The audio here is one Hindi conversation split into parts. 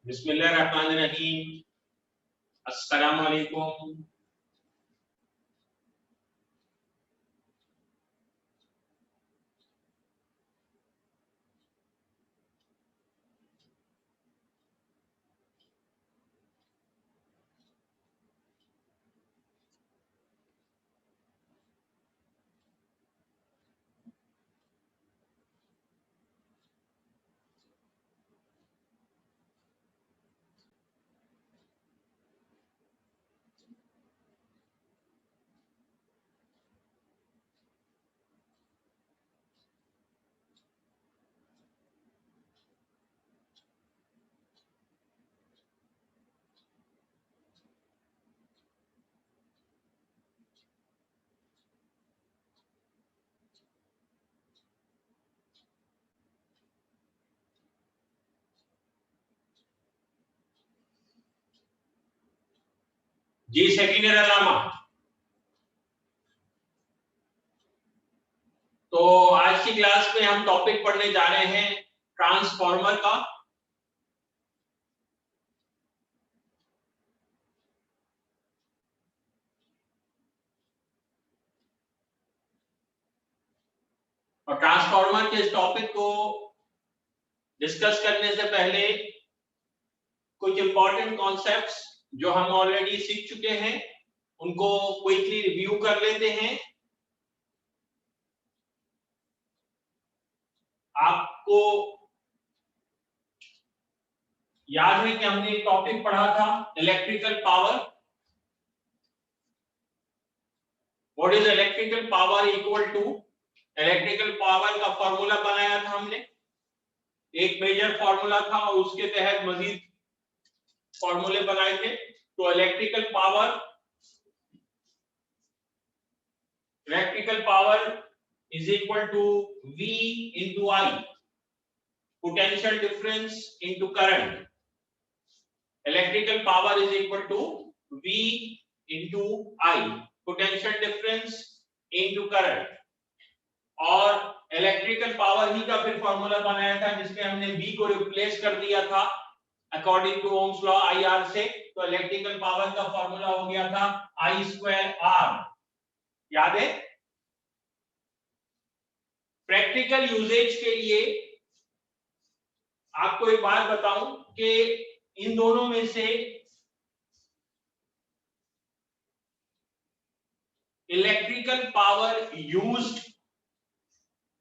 बिस्मिल्लाहिर्रहमानिर्रहीम। अस्सलाम वालेकुम। जी सेकेंडरी अलामा। तो आज की क्लास में हम टॉपिक पढ़ने जा रहे हैं ट्रांसफार्मर का। और ट्रांसफार्मर के इस टॉपिक को डिस्कस करने से पहले कुछ इंपॉर्टेंट कॉन्सेप्ट्स जो हम ऑलरेडी सीख चुके हैं उनको क्विकली रिव्यू कर लेते हैं। आपको याद है कि हमने एक टॉपिक पढ़ा था electrical power. What is electrical power equal to. Electrical power का फॉर्मूला बनाया था हमने, एक मेजर फॉर्मूला था और उसके तहत मजीद फॉर्मूले बनाए थे। तो electrical power is equal to V into I, potential difference into current. Electrical power is equal to V into I, potential difference into current. और इलेक्ट्रिकल पावर ही का फिर फॉर्मूला बनाया था जिसमें हमने V को रिप्लेस कर दिया था according to Ohm's law IR से। तो इलेक्ट्रिकल पावर का फॉर्मूला हो गया था I स्क्वायर R। याद है? प्रैक्टिकल यूजेज के लिए आपको एक बात बताऊं कि इन दोनों में से इलेक्ट्रिकल पावर यूज्ड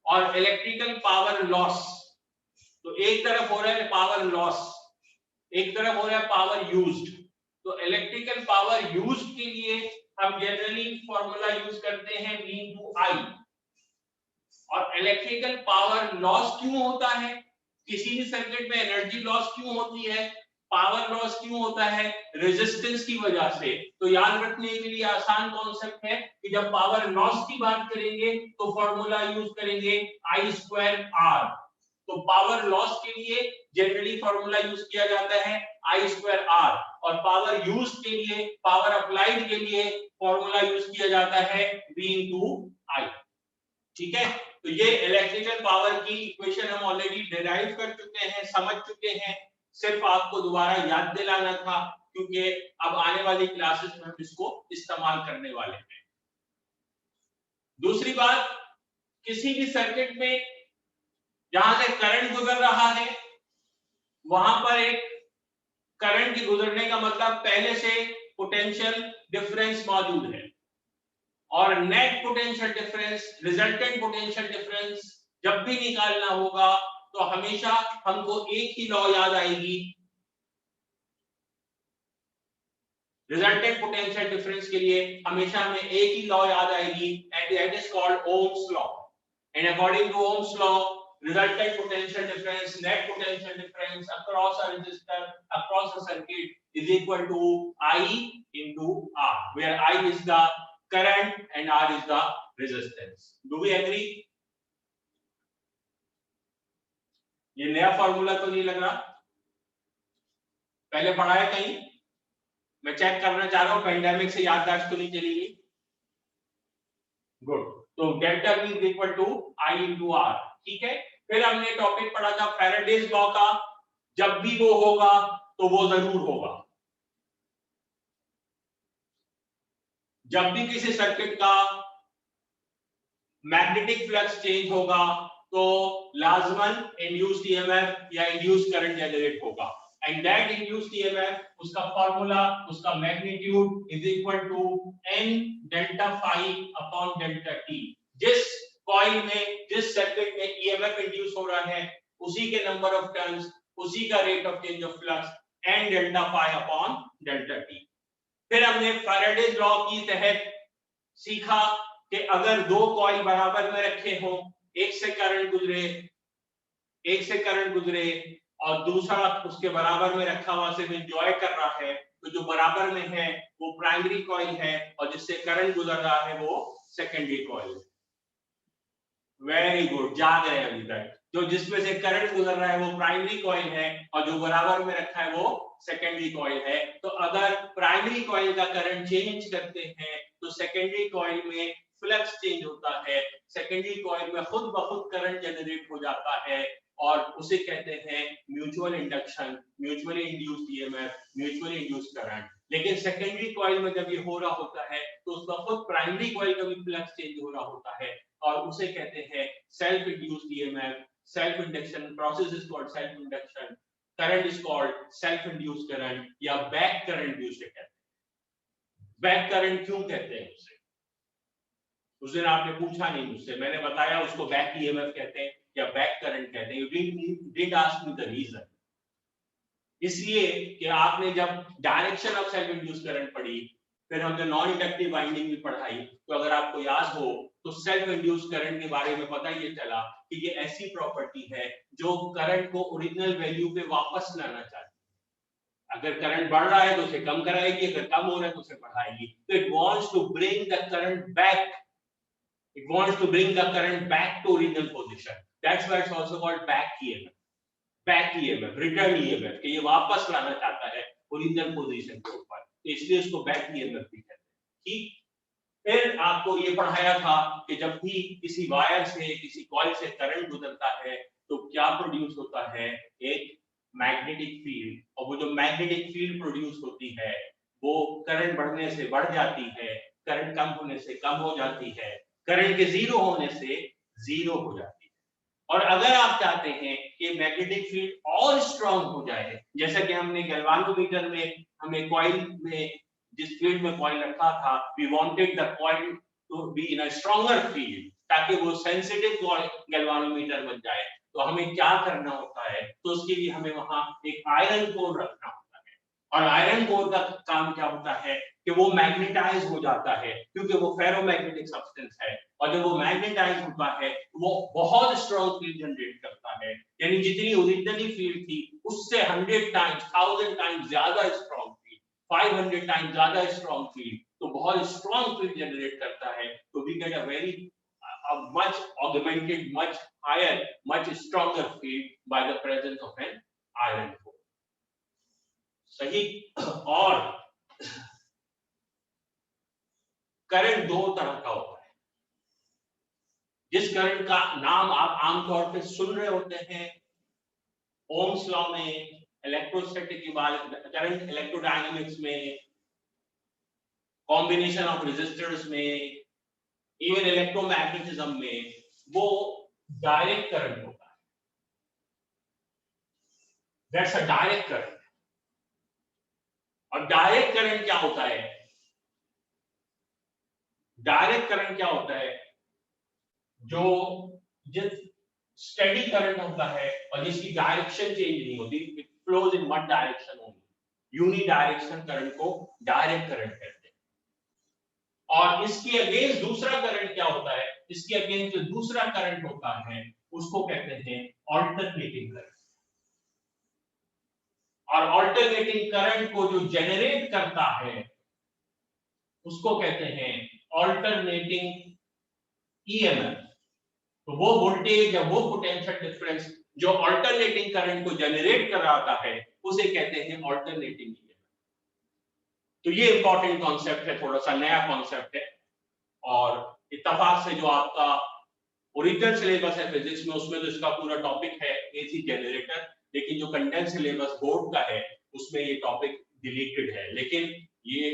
और इलेक्ट्रिकल पावर लॉस, तो एक तरफ हो रहा है पावर लॉस, एक तरफ हो रहा है पावर यूज्ड। तो इलेक्ट्रिकल पावर यूज्ड के लिए हम जनरली फॉर्मूला यूज करते हैं V इंटू I। और इलेक्ट्रिकल पावर लॉस क्यों होता है, किसी भी सर्किट में एनर्जी लॉस क्यों होती है, पावर लॉस क्यों होता है, रेजिस्टेंस की वजह से। तो याद रखने के लिए आसान कॉन्सेप्ट है कि जब पावर लॉस की बात करेंगे तो फॉर्मूला यूज करेंगे I स्क्वायर R। तो पावर लॉस के लिए जनरली फॉर्मूला यूज किया जाता है I स्क्वायर R, और पावर यूज के लिए, पावर अप्लाइड के लिए फॉर्मूला यूज किया जाता है V इंटू I। ठीक है, तो ये इलेक्ट्रिकल पावर की इक्वेशन हम ऑलरेडी डिराइव कर चुके हैं, समझ चुके हैं, सिर्फ आपको दोबारा याद दिलाना था क्योंकि अब आने वाली क्लासेस में हम इसको इस्तेमाल करने वाले हैं। दूसरी बात, किसी भी सर्किट में जहां से करंट गुजर रहा है वहां पर एक करंट की गुजरने का मतलब पहले से पोटेंशियल डिफरेंस मौजूद है, और net potential difference, resultant potential difference जब भी निकालना होगा तो हमेशा हमको एक ही लॉ याद आएगी। रिजल्टेंट पोटेंशियल डिफरेंस के लिए हमेशा हमें एक ही लॉ याद आएगी, and that is called Ohm's law. And according to Ohm's law, resultant potential difference, net potential difference across a resistor, across a circuit is equal to I into R, where I is the current and R is the resistance. Do we agree? ये नया फॉर्मूला तो नहीं लग रहा, पहले पढ़ा है कहीं? मैं चेक करना चाह रहा हूं पेंडेमिक से याददाश्त तो नहीं चली गई। गुड, तो delta V is equal to I into R। ठीक है, फिर हमने टॉपिक पढ़ा था फैराडेज लॉ का, जब भी वो होगा तो वो जरूर होगा। जब भी किसी सर्किट का मैग्नेटिक फ्लक्स चेंज होगा तो लाजमन इंड्यूस्ड ईएमएफ या इंड्यूस्ड करंट जनरेट होगा, एंड दैट इंड्यूस्ड ईएमएफ, उसका फार्मूला, उसका magnitude is equal to n delta phi upon delta t। जिस कॉइल में, जिस सर्किट में ईएमएफ इंड्यूस हो रहा है, उसी के नंबर ऑफ टर्न्स, उसी का rate of change of flux n delta phi upon delta t। फिर हमने फैराडेज लॉ की तहत सीखा कि अगर दो कॉइल बराबर में रखे हो, एक से करंट गुजरे और दूसरा उसके बराबर में रखा हुआ से एंजॉय कर रहा है, तो जो बराबर में है वो प्राइमरी कॉइल है और जिससे करंट गुजर रहा है वो सेकेंडरी कॉइल है। वेरी गुड, जाग रहे हैं अभी तक। जो जिसमें से करंट गुजर रहा है वो प्राइमरी कॉइल है और जो बराबर में रखा है वो सेकेंडरी कॉइल है। तो अगर प्राइमरी कॉइल का करंट चेंज करते हैं तो सेकेंडरी कॉइल में फ्लक्स चेंज होता है, सेकेंडरी कॉइल में खुद ब खुद करंट जनरेट हो जाता है और उसे कहते हैं mutual induction, mutually induced EMF, mutually induced current. लेकिन सेकेंडरी कॉइल में जब ये हो रहा होता है तो उसका खुद प्राइमरी कॉइल का भी फ्लक्स चेंज हो रहा होता है और उसे कहते हैं self induced EMF, self induction process is called self induction, current is called self induced current या बैक करंट भी उसे कहते हैं। बैक करंट क्यों कहते हैं उसे? उस दिन आपने पूछा नहीं मुझसे, मैंने बताया उसको बैक ईएमएफ कहते हैं या बैक करंट कहते हैं। You didn't ask me the reason. इसलिए कि आपने जब direction of self induced current पढ़ी, फिर हमने नॉन इंडक्टिव वाइंडिंग भी पढ़ाई, तो अगर आपको याद हो तो सेल्फ इंड्यूस्ड करंट के बारे में पता ये चला कि ये ऐसी प्रॉपर्टी है जो करंट को ओरिजिनल वैल्यू पे वापस लाना चाहती है। अगर करंट बढ़ रहा है तो उसे कम कराएगी, अगर कम हो रहा है तो उसे बढ़ाएगी। तो it wants to bring the current back, it wants to bring the current back to original position. That's why it's also called back EMF, back EMF, return EMF, कि ये वापस लाना चाहता है ओरिजिनल पोजीशन के ऊपर, इसलिए उसको बैक EMF भी कहते हैं। ठीक, फिर आपको ये पढ़ाया था कि जब भी किसी वायर से, किसी कॉइल से करंट गुजरता है तो क्या प्रोड्यूस होता है? एक मैग्नेटिक फील्ड, और वो जो मैग्नेटिक फील्ड प्रोड्यूस होती है वो करंट बढ़ने से बढ़ जाती है, करंट कम होने से कम हो जाती है, करंट के जीरो होने से जीरो हो जाती है। और अगर आप चाहते हैं कि मैग्नेटिक फील्ड और स्ट्रांग हो जाए, जैसा कि हमने गैल्वानोमीटर में, हमें कॉइल में जिस फील्ड में कॉइल रखा था, we wanted the coil to be in a stronger field ताकि वो सेंसिटिव गैल्वानोमीटर बन जाए। तो हमें क्या करना होता है? तो उसके लिए हमें वहां एक आयरन कोर रखना होता है, और आयरन कोर का काम क्या होता है कि वो मैग्नेटाइज हो जाता है क्योंकि वो फेरोमैग्नेटिक सब्सटेंस है, और जब वो मैग्नेटाइज होता है वो बहुत स्ट्रॉन्ग फील्ड जनरेट करता है, यानी जितनी ओरिजिनली फील्ड थी उससे 100 टाइम्स, 1000 टाइम्स ज्यादा स्ट्रॉन्ग फील्ड, 500 टाइम्स ज्यादा स्ट्रॉन्ग फील्ड, तो बहुत स्ट्रॉन्ग फील्ड जनरेट करता है। तो we get a very much augmented, much higher, much stronger field by the presence of an iron core. सही। और करंट दो तरह का होता है। जिस करंट का नाम आप आमतौर पे सुन रहे होते हैं, ओम्स लॉ में, इलेक्ट्रोस्टैटिक के बाद करंट इलेक्ट्रोडायनामिक्स में, कॉम्बिनेशन ऑफ रेजिस्टर्स में, इवन इलेक्ट्रोमैग्नेटिज्म में, वो डायरेक्ट करंट होता है। That's a direct current. और डायरेक्ट करंट क्या होता है? डायरेक्ट करंट क्या होता है? जो जिस स्टेडी करंट होता है और जिसकी डायरेक्शन चेंज नहीं होती, it flows in one direction only, uni direction current को डायरेक्ट करंट कहते हैं। और इसके अगेंस्ट दूसरा करंट क्या होता है? इसके अगेंस्ट जो दूसरा करंट होता है उसको कहते हैं ऑल्टरनेटिंग करंट। और ऑल्टरनेटिंग करंट को जो जनरेट करता है उसको कहते हैं ऑल्टरनेटिंग ईएमएफ। तो वो वोल्टेज या वो पोटेंशियल डिफरेंस जो ऑल्टरनेटिंग करंट को जनरेट कर रहा होता है उसे कहते हैं ऑल्टरनेटिंग ईएमएफ। तो ये इंपॉर्टेंट कॉन्सेप्ट है, थोड़ा सा नया कॉन्सेप्ट है, और इत्तेफाक से जो आपका ओरिजिनल सिलेबस है फिजिक्स में उसमें तो इसका पूरा टॉपिक है एसी जनरेटर, लेकिन जो कंडेंस सिलेबस बोर्ड का है उसमें ये टॉपिक डिलीटेड है, लेकिन ये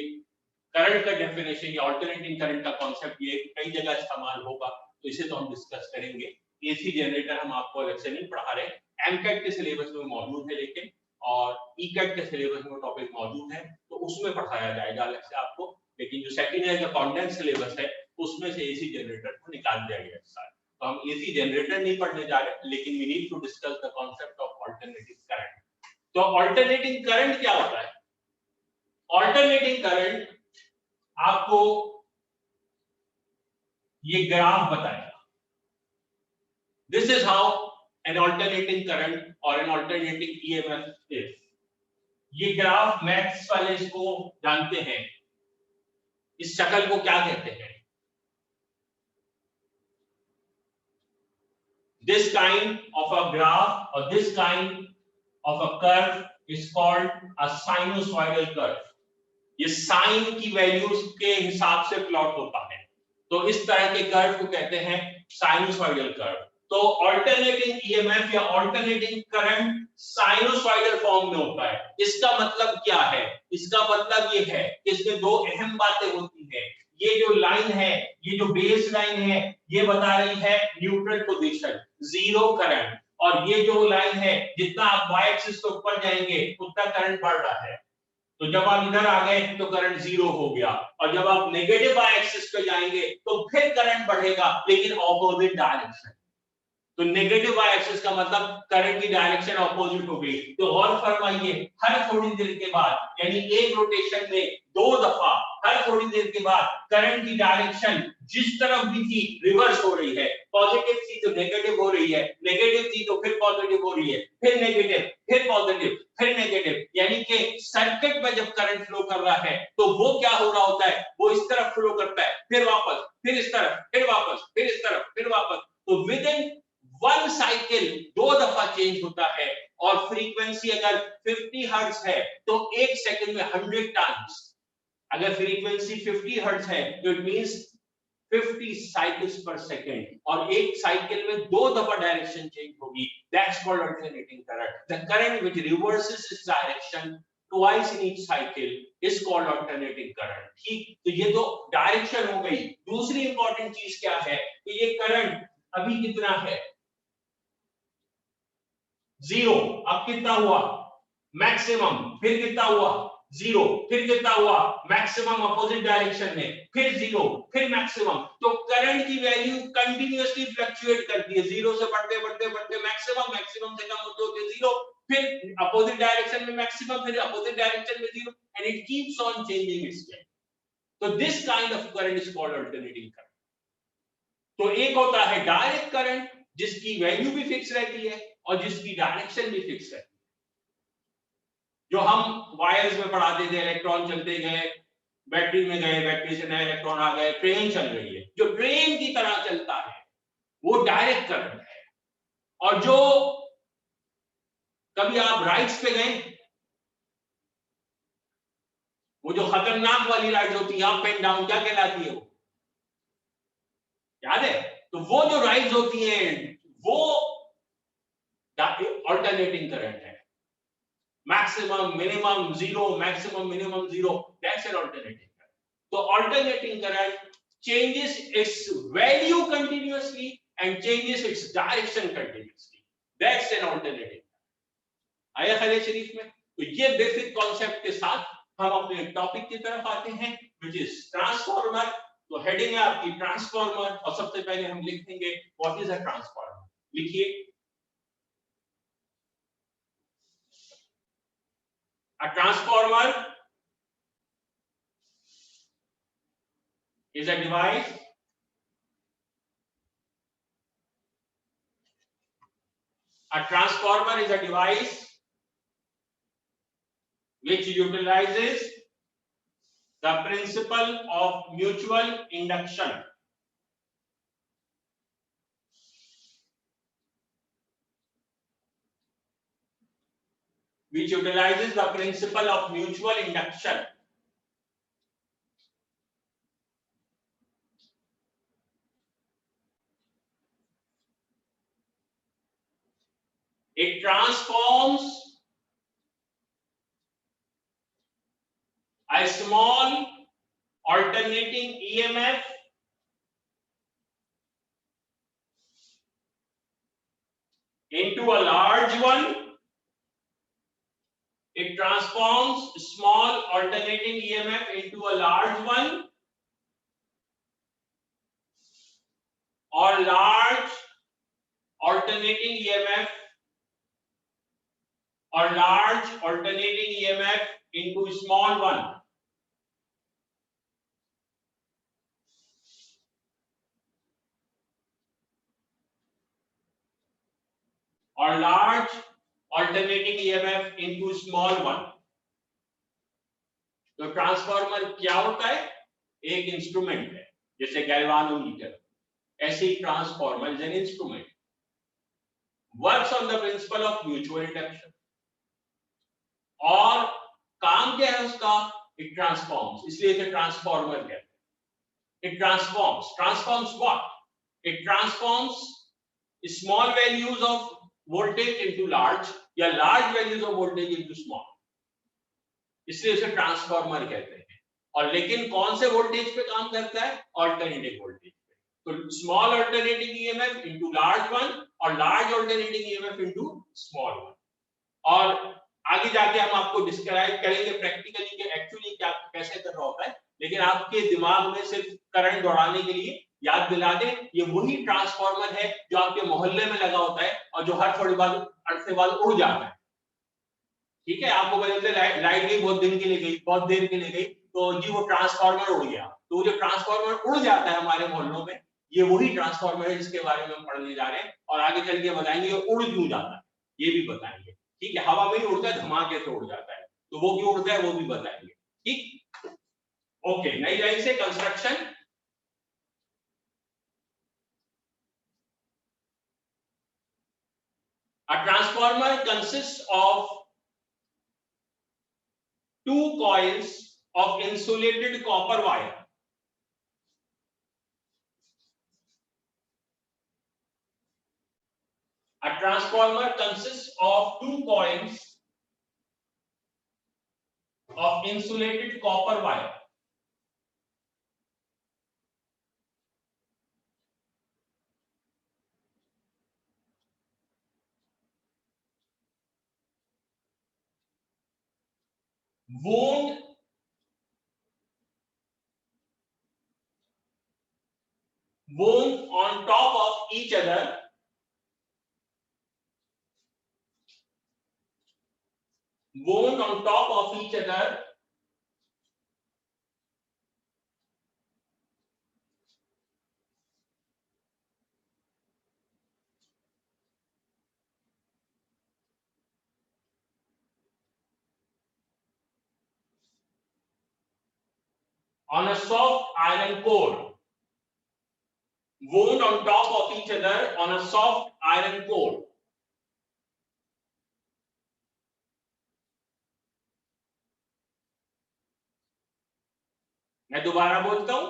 करंट का डेफिनेशन या अल्टरनेटिंग करंट का कॉन्सेप्ट ये कई जगह इस्तेमाल होगा, तो इसे तो हम डिस्कस करेंगे। एसी जनरेटर हम आपको अलग से नहीं पढ़ा रहे, एमकेट के सिलेबस में मौजूद है लेकिन, और ईकेट के सिलेबस में टॉपिक मौजूद है तो उसमें पढ़ाया जाएगा अलग से आपको, लेकिन जो सेकंड ईयर का कंडेंस सिलेबस है उसमें से एसी जनरेटर को निकाल दिया गया है। तो हम एसी जनरेटर नहीं पढ़ने जा रहे, लेकिन we need to discuss the concept of alternating current. तो अल्टरनेटिंग करंट क्या होता है? अल्टरनेटिंग करंट आपको ये ग्राफ बताएगा। This is how an alternating current और एन अल्टरनेटिंग ईएमएफ इज। ये ग्राफ मैथ्स वाले इसको जानते हैं, इस शक्ल को क्या कहते हैं? This kind of a graph or this kind of a curve is called a sinusoidal curve. ये साइन की वैल्यूज के हिसाब से प्लॉट होता है, तो इस तरह के कर्व को कहते हैं साइनोसॉइडल कर्व। तो अल्टरनेटिंग ईएमएफ या अल्टरनेटिंग करंट साइनोसॉइडल फॉर्म में होता है। इसका मतलब क्या है? इसका मतलब ये है कि इसमें दो अहम बातें होती हैं। ये जो लाइन है, ये जो बेस लाइन है, ये बता रही है न्यूट्रल पोजीशन, जीरो करंट, और ये जो लाइन है, जितना आप वाई एक्सिस के ऊपर जाएंगे उतना करंट बढ़ रहा है। तो जब आप इधर आ गए तो करंट जीरो हो गया, और जब आप नेगेटिव वाई एक्सिस पे जाएंगे तो फिर करंट बढ़ेगा, लेकिन ऑपोजिट डायरेक्शन। तो नेगेटिव वाई एक्सिस का मतलब करंट की डायरेक्शन ऑपोजिट हो गई। तो और फरमाइए, हर थोड़ी देर के बाद, यानी एक रोटेशन में दो दफा, हर थोड़ी देर के बाद करंट की डायरेक्शन जिस तरफ भी थी रिवर्स हो रही है। पॉजिटिव थी तो नेगेटिव हो रही है, नेगेटिव थी तो फिर पॉजिटिव हो रही है, फिर नेगेटिव, फिर पॉजिटिव, फिर नेगेटिव। यानी कि सर्किट में जब करंट फ्लो कर रहा है तो वो क्या हो रहा होता है, वो इस तरफ फ्लो करता है, फिर वापस, फिर इस तरफ, फिर वापस, फिर इस तरफ, फिर वापस। तो विद इन वन साइकिल दो दफा चेंज होता है, और फ्रीक्वेंसी अगर 50 हर्ट्ज है तो एक सेकंड में 100 टाइम्स। अगर फ्रीक्वेंसी 50 हर्ट्ज है तो इट मींस 50 साइकिल्स पर सेकंड, और एक साइकिल में दो दफा डायरेक्शन चेंज होगी। That's called alternating current. The current which reverses its direction twice in each cycle is called alternating current. ठीक, तो ये तो डायरेक्शन हो गई। दूसरी इंपॉर्टेंट चीज क्या है कि ये करंट अभी कितना है, जीरो। अब कितना हुआ, मैक्सिमम, फिर कितना हुआ, जीरो, फिर कितना हुआ, मैक्सिमम अपोजिट डायरेक्शन में, फिर जीरो, फिर मैक्सिमम। तो करंट की वैल्यू कंटिन्यूअसली फ्लक्चुएट करती है, जीरो से बढ़ते बढ़ते बढ़ते मैक्सिमम, मैक्सिमम से कम होते होते जीरो, फिर अपोजिट डायरेक्शन में मैक्सिमम, फिर अपोजिट डायरेक्शन में zero, and it keeps on changing its value. तो this kind of current is called alternating current. तो एक होता है डायरेक्ट करंट जिसकी वैल्यू भी फिक्स रहती है और जिसकी डायरेक्शन भी फिक्स है, जो हम वायर्स में पढ़ाते थे, इलेक्ट्रॉन चलते गए, बैटरी में गए, बैटरी से नए इलेक्ट्रॉन आ गए, ट्रेन चल रही है, जो ट्रेन की तरह चलता है वो डायरेक्ट करंट है। और जो कभी आप राइड्स पे गए, वो जो खतरनाक वाली राइड्स होती है अप एंड डाउन, क्या कहलाती है वो, याद है? तो वो जो राइड्स होती हैं वो अल्टरनेटिंग करंट है। Maximum minimum zero, maximum minimum zero, that's an alternating current. तो alternating current changes its value continuously and changes its direction continuously. That's an alternating. आया ख्याल शरीफ में? तो ये बेसिक कॉन्सेप्ट के साथ हम अपने टॉपिक की तरफ आते हैं, which is ट्रांसफार्मर। तो हेडिंग है आपकी ट्रांसफार्मर, और सबसे पहले हम लिखेंगे व्हाट इज अ ट्रांसफार्मर। लिखिए, a transformer is a device which utilizes the principle of mutual induction. Which utilizes the principle of mutual induction. It transforms a small alternating EMF into a large one. It transforms small alternating EMF into a large one, or large alternating EMF into small one. Or large alternating EMF into small one. तो ट्रांसफार्मर क्या होता है? एक इंस्ट्रूमेंट है, जैसे गैल्वानोमीटर, ऐसे ही transformer is an instrument, works on the principle of mutual induction. और काम क्या है उसका? इट ट्रांसफॉर्म्स, इसलिए इसे ट्रांसफार्मर कहते हैं। It transforms what? It transforms small values of voltage into large, या large values of voltage into small, इसलिए उसे ट्रांसफार्मर कहते हैं। और लेकिन कौन से वोल्टेज पे काम करता है? अल्टरनेटिंग वोल्टेज पे। तो small alternating EMF into large one, और large alternating EMF into small one. और आगे जाके हम आपको डिस्क्राइब करेंगे प्रैक्टिकली कि एक्चुअली क्या कैसे कर रहा होता है, लेकिन आपके दिमाग में सिर्फ करंट दौड़ाने के लिए याद दिला दें, ये वही ट्रांसफार्मर है जो आपके मोहल्ले में लगा होता है और जो हर थोड़ी बाद अरसे बाद उड़ जाता है। ठीक है, आपको बदलते लाइट गई, बहुत दिन के लिए गई, बहुत देर के लिए गई, तो जी वो ट्रांसफार्मर उड़ गया। तो जो ट्रांसफार्मर उड़ जाता है हमारे मोहल्लों में, ये वही ट्रांसफार्मर है जिसके बारे में हम पढ़ने जा रहे हैं, और आगे चल के बताएंगे उड़ क्यों जाता है, ये भी बताएंगे। ठीक है, हवा में ही उड़ता है, धमाके से उड़ जाता है, तो वो क्यों उड़ता है वो भी बताएंगे। ठीक, ओके, नई लाइन से construction. A transformer consists of two coils of insulated copper wire. A transformer consists of two coils of insulated copper wire. Wound on top of each other, wound on top of each other, on a soft iron core. Wound on top of each other on a soft iron core. मैं दोबारा बोलता हूं,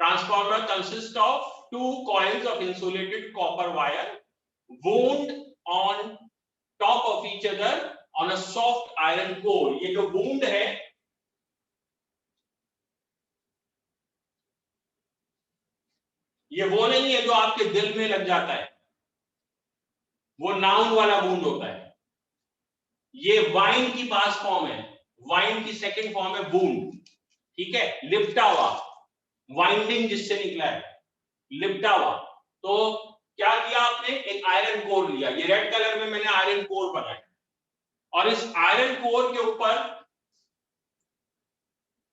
transformer consist of two coils of insulated copper wire wound on top of each other on a soft iron core. ये जो wound है, ये वो नहीं है जो आपके दिल में लग जाता है, वो नाउन वाला wound होता है। ये वाइन की पास फॉर्म है, वाइन की सेकंड फॉर्म है wound। ठीक है, लिपटा हुआ, वाइंडिंग जिससे निकला है, लिपटा हुआ। तो क्या किया आपने? एक आयरन कोर लिया, ये रेड कलर में मैंने आयरन कोर बनाया, और इस आयरन कोर के ऊपर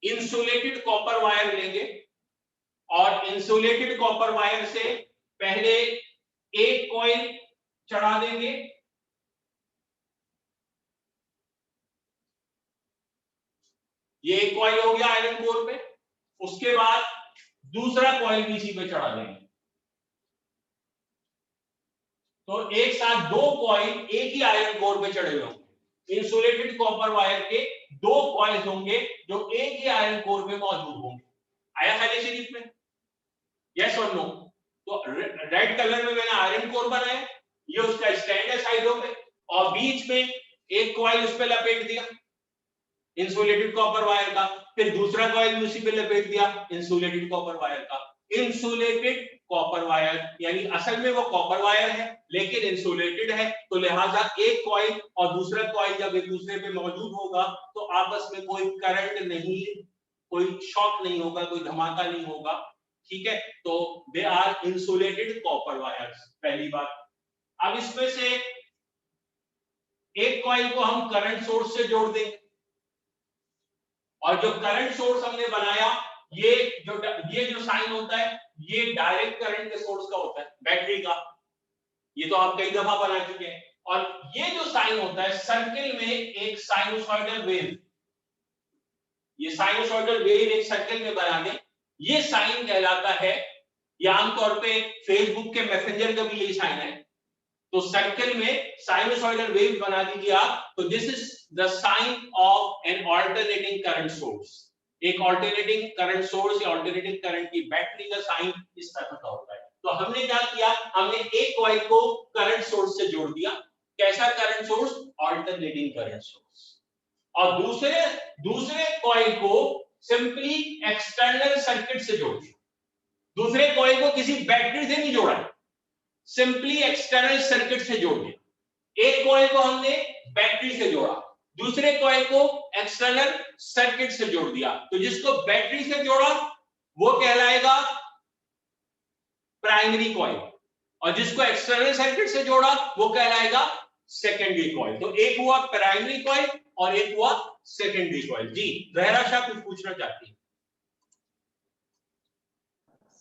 इंसुलेटेड कॉपर वायर लेंगे, और इंसुलेटेड कॉपर वायर से पहले एक कॉइल चढ़ा देंगे, ये एक कॉइल हो गया आयरन कोर पे। उसके बाद दूसरा कॉइल भी इसी पे चढ़ा देंगे, तो एक साथ दो कॉइल एक ही आयरन कोर पे चढ़े हुए होंगे। इंसुलेटेड कॉपर वायर के दो कॉइल्स होंगे जो एक ही आयरन कोर पे मौजूद होंगे। आया ख्याल शरीफ में? यस और नो? तो रेड कलर में मैंने आयरन कोर बनाया, ये उसका स्टैंड है साइडों पे, और बीच में एक कॉइल उस पे लपेट दिया। इंसुलेटेड कॉपर वायर का, फिर दूसरा कॉइल भी उसी पे लपेट दिया इंसुलेटेड कॉपर वायर का। इंसुलेटेड कॉपर वायर यानी असल में वो कॉपर वायर है लेकिन इंसुलेटेड है, तो लिहाजा एक कॉइल और दूसरा कॉइल जब एक दूसरे पे मौजूद होगा तो आपस में कोई करंट नहीं, कोई शॉक नहीं होगा, कोई धमाका नहीं होगा, ठीक है। तो they are insulated copper wires, पहली बात। अब इसमें से एक कॉइल को हम करंट सोर्स से जोड़ देंगे और जो करंट सोर्स हमने बनाया ये जो साइन होता है ये डायरेक्ट करंट के सोर्स का होता है, बैटरी का। ये तो आप कई दफा बना चुके हैं। और ये जो साइन होता है सर्किल में एक साइनोसॉइडल वेव, ये साइनोसॉइडल वेव एक सर्किल में बना दें, ये साइन कहलाता है, ये आमतौर पे फेसबुक के मैसेंजर का भी यही साइन है। तो सर्किल में साइनोसॉइडल वेव बना दीजिए आप, तो this is the sign of an alternating current source. एक ऑल्टरनेटिंग करंट सोर्स या ऑल्टरनेटिंग करंट की बैटरी का साइन इस तरह का होता है। तो हमने क्या किया, हमने एक कॉइल को करंट सोर्स से जोड़ दिया। कैसा current source? Alternating current source. और दूसरे कॉइल को सिंपली एक्सटर्नल सर्किट से जोड़ दिया। दूसरे कॉइल को किसी बैटरी से नहीं जोड़ा, सिंपली एक्सटर्नल सर्किट से जोड़ दिया। एक कॉइल को हमने बैटरी से जोड़ा, दूसरे कॉइल को एक्सटर्नल सर्किट से जोड़ दिया। तो जिसको बैटरी से जोड़ा वो कहलाएगा प्राइमरी कॉइल और जिसको एक्सटर्नल सर्किट से जोड़ा वो कहलाएगा सेकेंडरी कॉइल। तो एक हुआ प्राइमरी कॉइल और एक हुआ सेकेंडरी कॉइल। जी जहरा शाह कुछ पूछना चाहती है?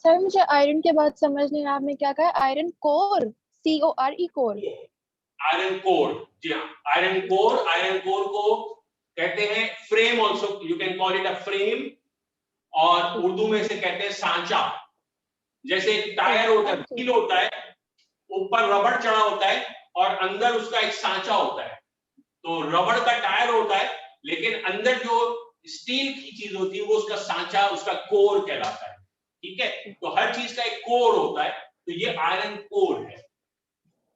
सर मुझे आयरन के बाद समझ नहीं आया, आपने क्या कहा? Iron core, CORE core. Iron core, जी हाँ, आयरन कोर को कहते हैं frame, also you can call it a frame, और उर्दू में से कहते हैं सांचा। जैसे एक टायर होता है, व्हील होता है, ऊपर रबड़ चढ़ा होता है और अंदर उसका एक सांचा होता है। तो रबड़ का टायर होता है लेकिन अंदर जो स्टील की चीज होती है वो उसका सांचा, उसका कोर कहलाता है, ठीक है। तो हर चीज का एक कोर होता है, तो ये आयरन कोर है।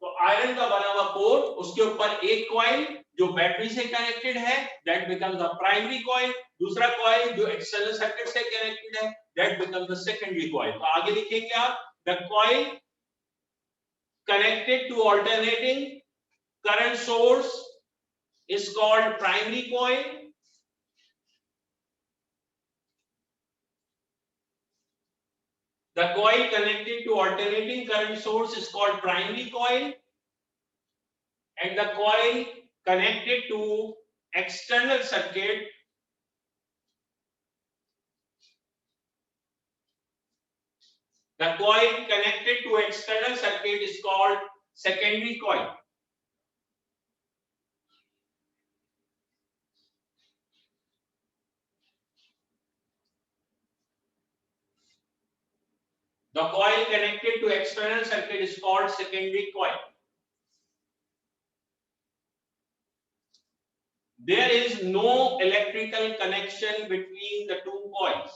तो आयरन का बना हुआ कोर, उसके ऊपर एक कॉइल जो बैटरी से कनेक्टेड है, that becomes the primary coil. दूसरा कॉइल जो एक्सटर्नल सर्किट से कनेक्टेड है, that becomes the secondary coil. तो आगे लिखेंगे आप, the coil connected to alternating current source is called primary coil. The coil connected to alternating current source is called primary coil, and the coil connected to external circuit is called secondary coil. The coil connected to external circuit is called secondary coil. There is no electrical connection between the two coils.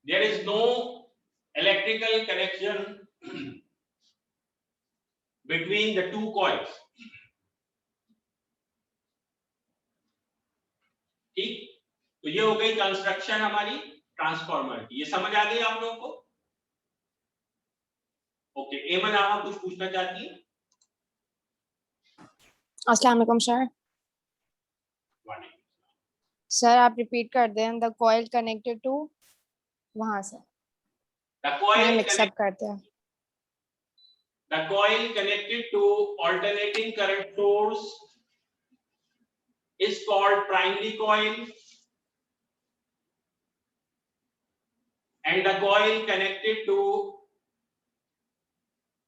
There is no electrical connection between the two coils. ठीक, तो ये हो गई कंस्ट्रक्शन हमारी ट्रांसफार्मर की। ये समझ आ गई आप लोगों को? ओके, एमन आप कुछ पूछना चाहती है? अस्सलाम वालेकुम सर। सर आप रिपीट कर दें, द कॉइल कनेक्टेड टू, वहां से मिक्सअप करते हैं। The coil connected to alternating current source is called primary coil, and the coil connected to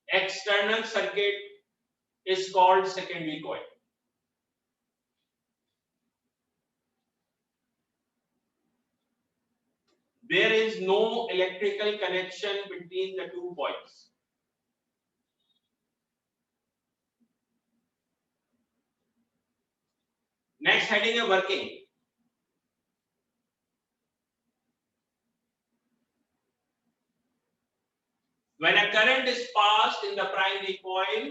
external circuit is called secondary coil. There is no electrical connection between the two coils. Next heading है working. When a current is passed in the primary coil,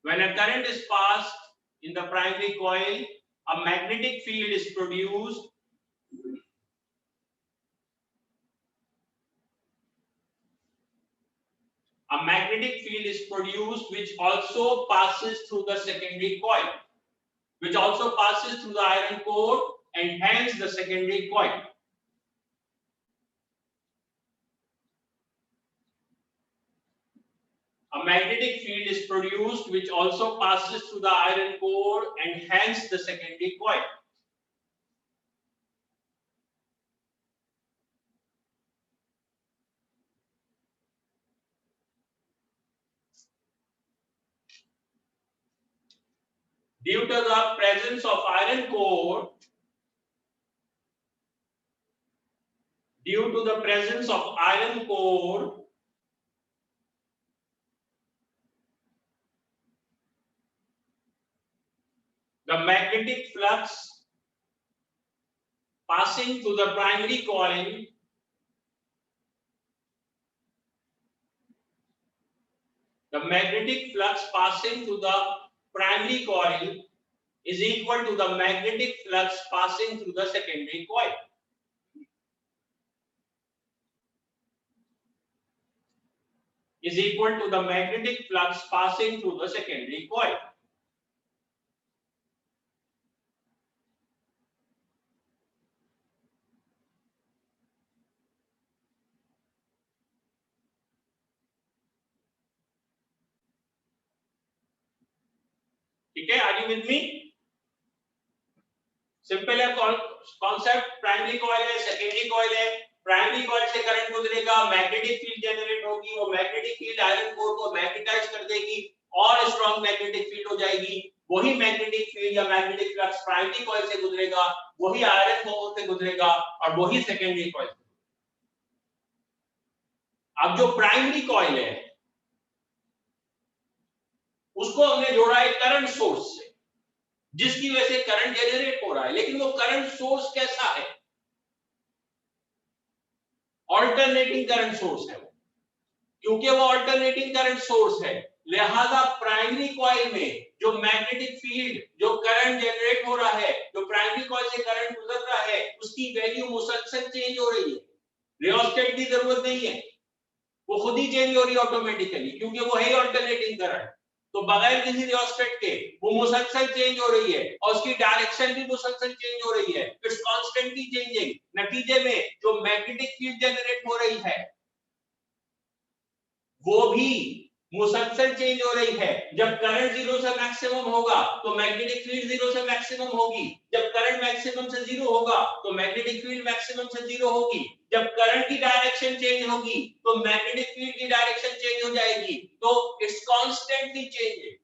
when a current is passed in the primary coil, a magnetic field is produced which also passes through the secondary coil, which also passes through the iron core and hence the secondary coil. A magnetic field is produced which also passes through the iron core and hence the secondary coil. Due to the presence of iron core, the magnetic flux passing through the primary coil is equal to the magnetic flux passing through the secondary coil. Is equal to the magnetic flux passing through the secondary coil. ठीक है, are you with me? Simple है कॉन्सेप्ट। प्राइमरी कॉइल है, सेकेंडरी कॉइल है। प्राइमरी कॉइल से करंट गुजरेगा, मैग्नेटिक फील्ड जनरेट होगी, वो मैग्नेटिक फील्ड आयरन कोर को मैग्नेटाइज कर देगी और स्ट्रांग मैग्नेटिक फील्ड हो जाएगी। वही मैग्नेटिक फील्ड या मैग्नेटिक फ्लक्स प्राइमरी कॉइल से गुजरेगा, वही आयरन कोर से गुजरेगा और वही सेकेंडरी कॉइल। अब जो प्राइमरी कॉइल है उसको हमने जोड़ा है करंट सोर्स से, जिसकी वजह से करंट जनरेट हो रहा है। लेकिन वो करंट सोर्स कैसा है? ऑल्टरनेटिंग करंट सोर्स है वो। क्योंकि वो ऑल्टरनेटिंग करंट सोर्स है, लिहाजा प्राइमरी कॉइल में जो मैग्नेटिक फील्ड, जो करंट जनरेट हो रहा है, जो प्राइमरी कॉइल से करंट गुजर रहा है, उसकी वैल्यू मुसलसल चेंज हो रही है। रियोस्टेट की जरूरत नहीं है, वो खुद ही चेंज हो रही है ऑटोमेटिकली, क्योंकि वो है ऑल्टरनेटिंग करंट। तो बगैर किसी रियोस्टेट के वो मुसलसल चेंज हो रही है और उसकी डायरेक्शन भी मुसलसल चेंज हो रही है। It's constantly changing. नतीजे में जो मैग्नेटिक फील्ड जनरेट हो रही है वो भी मुसलसल चेंज हो रही है। जब करंट 0 से मैक्सिमम होगा तो मैग्नेटिक फील्ड 0 से मैक्सिमम होगी। जब करंट मैक्सिमम से 0 होगा तो मैग्नेटिक फील्ड मैक्सिमम से 0 होगी। जब करंट की डायरेक्शन चेंज होगी तो मैग्नेटिक फील्ड की डायरेक्शन चेंज हो जाएगी। तो इट्स कांस्टेंटली चेंजिंग।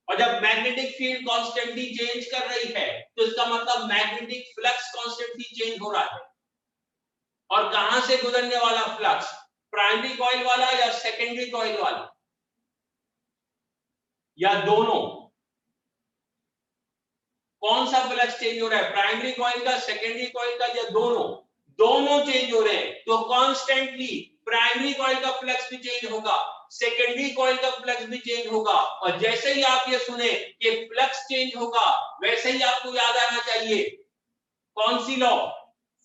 और जब मैग्नेटिक फील्ड कांस्टेंटली चेंज कर रही है तो इसका मतलब मैग्नेटिक फ्लक्स कांस्टेंटली चेंज हो रहा है। और कहां से गुजरने वाला फ्लक्स? प्राइमरी कॉइल वाला या सेकेंडरी कॉइल वाला या दोनों? कौन सा फ्लक्स चेंज हो रहा है? प्राइमरी कॉइल का, सेकेंडरी कॉइल का या दोनों? दोनों चेंज हो रहे हैं। तो कांस्टेंटली प्राइमरी कॉइल का फ्लक्स भी चेंज होगा, सेकेंडरी कॉइल का फ्लक्स भी चेंज होगा। और जैसे ही आप ये सुने कि फ्लक्स चेंज होगा, वैसे ही आपको याद आना चाहिए कौन सी लॉ?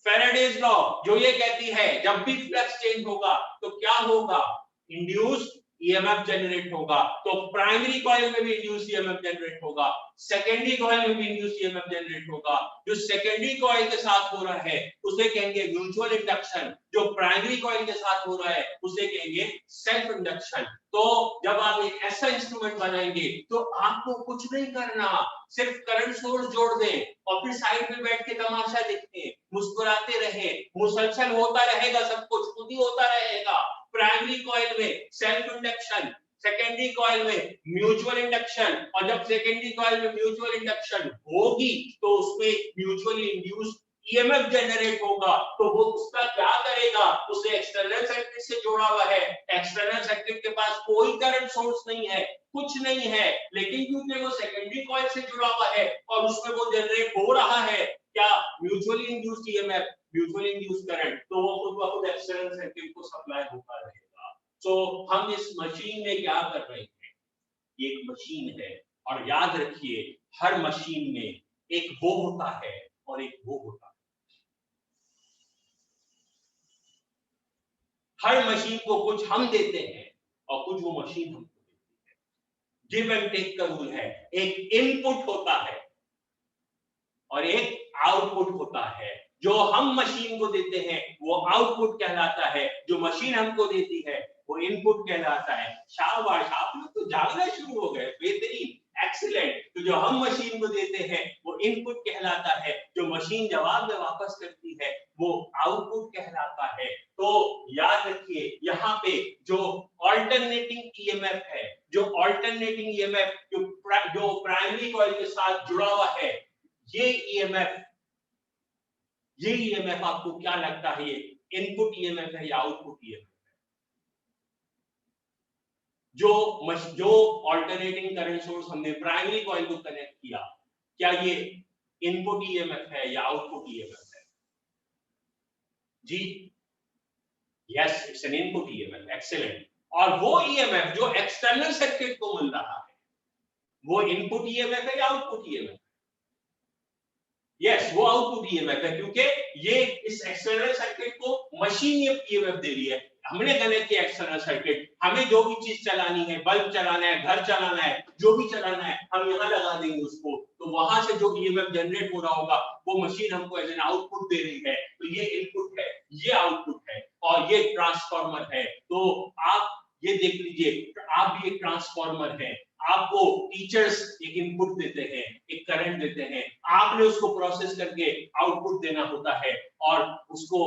फैराडेज लॉ, जो ये कहती है जब भी फ्लक्स चेंज होगा तो क्या होगा? इंड्यूस्ड ईएमएफ जनरेट होगा। तो प्राइमरी कॉइल में भी इंड्यूस्ड ईएमएफ जनरेट होगा, सेकेंडरी कॉइल में भी इंड्यूस्ड ईएमएफ जनरेट होगा। जो सेकेंडरी कॉइल के साथ हो रहा है उसे कहेंगे म्यूचुअल इंडक्शन, जो प्राइमरी कॉइल के साथ हो रहा है उसे कहेंगे सेल्फ इंडक्शन। तो जब आप एक ऐसा इंस्ट्रूमेंट बनाएंगे तो आपको कुछ नहीं करना, सिर्फ करंट सोर्स जोड़ दें और फिर साइड में बैठ के तमाशा देखते, मुस्कुराते रहे, मुसलसल होता रहेगा, सब कुछ खुद ही होता रहेगा। प्राइमरी कॉइल में सेल्फ इंडक्शन, सेकेंडरी कॉइल में म्यूचुअल इंडक्शन, और जब सेकेंडरी कॉइल में म्यूचुअल इंडक्शन होगी तो उसमें म्यूचुअली इंड्यूस्ड ईएमएफ जनरेट होगा। तो वो उसका क्या करेगा, उसे एक्सटर्नल सर्किट से जोड़ा हुआ है, एक्सटर्नल सर्किट के पास कोई करंट सोर्स नहीं है, कुछ नहीं है, लेकिन क्योंकि वो सेकेंडरी कॉइल से जुड़ा हुआ है और उसमें वो जनरेट हो रहा है क्या, mutually induced EMF, mutually induced current, तो वो खुद ब खुद एक्सटर्नल सर्किट को सप्लाई होता रहेगा। तो हम इस मशीन में क्या कर रहे हैं, ये एक मशीन है, और याद रखिए हर मशीन में एक वो होता है और एक वो होता है। हर मशीन को कुछ हम देते हैं और कुछ वो मशीन हमको देती है। गिव एंड टेक का रूल है, एक इनपुट होता है और एक आउटपुट होता है। जो हम मशीन को देते हैं वो आउटपुट कहलाता है, जो मशीन हमको देती है वो इनपुट कहलाता है। शाबाश, आप लोग तो जागना शुरू हो गए, बेहतरीन, एक्सीलेंट। तो जो हम मशीन को देते हैं वो इनपुट कहलाता है, जो मशीन जवाब में वापस करती है वो आउटपुट कहलाता है। तो याद रखिए यहाँ पे जो ऑल्टरनेटिंग ईएमएफ है, जो ऑल्टरनेटिंग ईएमएफ जो प्राइमरी कॉइल के साथ जुड़ा हुआ है, ये ईएमएफ आपको क्या लगता है, ये इनपुट ईएमएफ है या आउटपुट ईएमएफ है? जो ऑल्टरनेटिंग करंट सोर्स हमने प्राइमरी कॉइल को कनेक्ट किया, क्या ये इनपुट ईएमएफ है या आउटपुट ईएमएफ है? जी yes, it's an input EMF, excellent. और वो ईएमएफ जो एक्सटर्नल सर्किट को मिल रहा है वो इनपुट ईएमएफ है या आउटपुट ईएमएफ? यस, वो आउटपुट ईएमएफ है, क्योंकि ये इस एक्सटर्नल सर्किट को मशीन ईएमएफ दे रही है। हमने कनेक्ट किया एक्सटर्नल सर्किट, हमें जो भी चीज चलानी है, बल्ब चलाना है, घर चलाना है, जो भी चलाना है, हम यहाँ लगा देंगे उसको, तो वहां से जो ईएमएफ जनरेट हो रहा होगा वो मशीन हमको एज एन आउटपुट दे रही है। तो ये इनपुट है, ये आउटपुट है, और ये ट्रांसफार्मर है। तो आप ये देख लीजिए, आप भी एक ट्रांसफार्मर है, आपको टीचर्स एक इनपुट देते हैं, एक करंट देते हैं, आपने उसको प्रोसेस करके आउटपुट देना होता है और उसको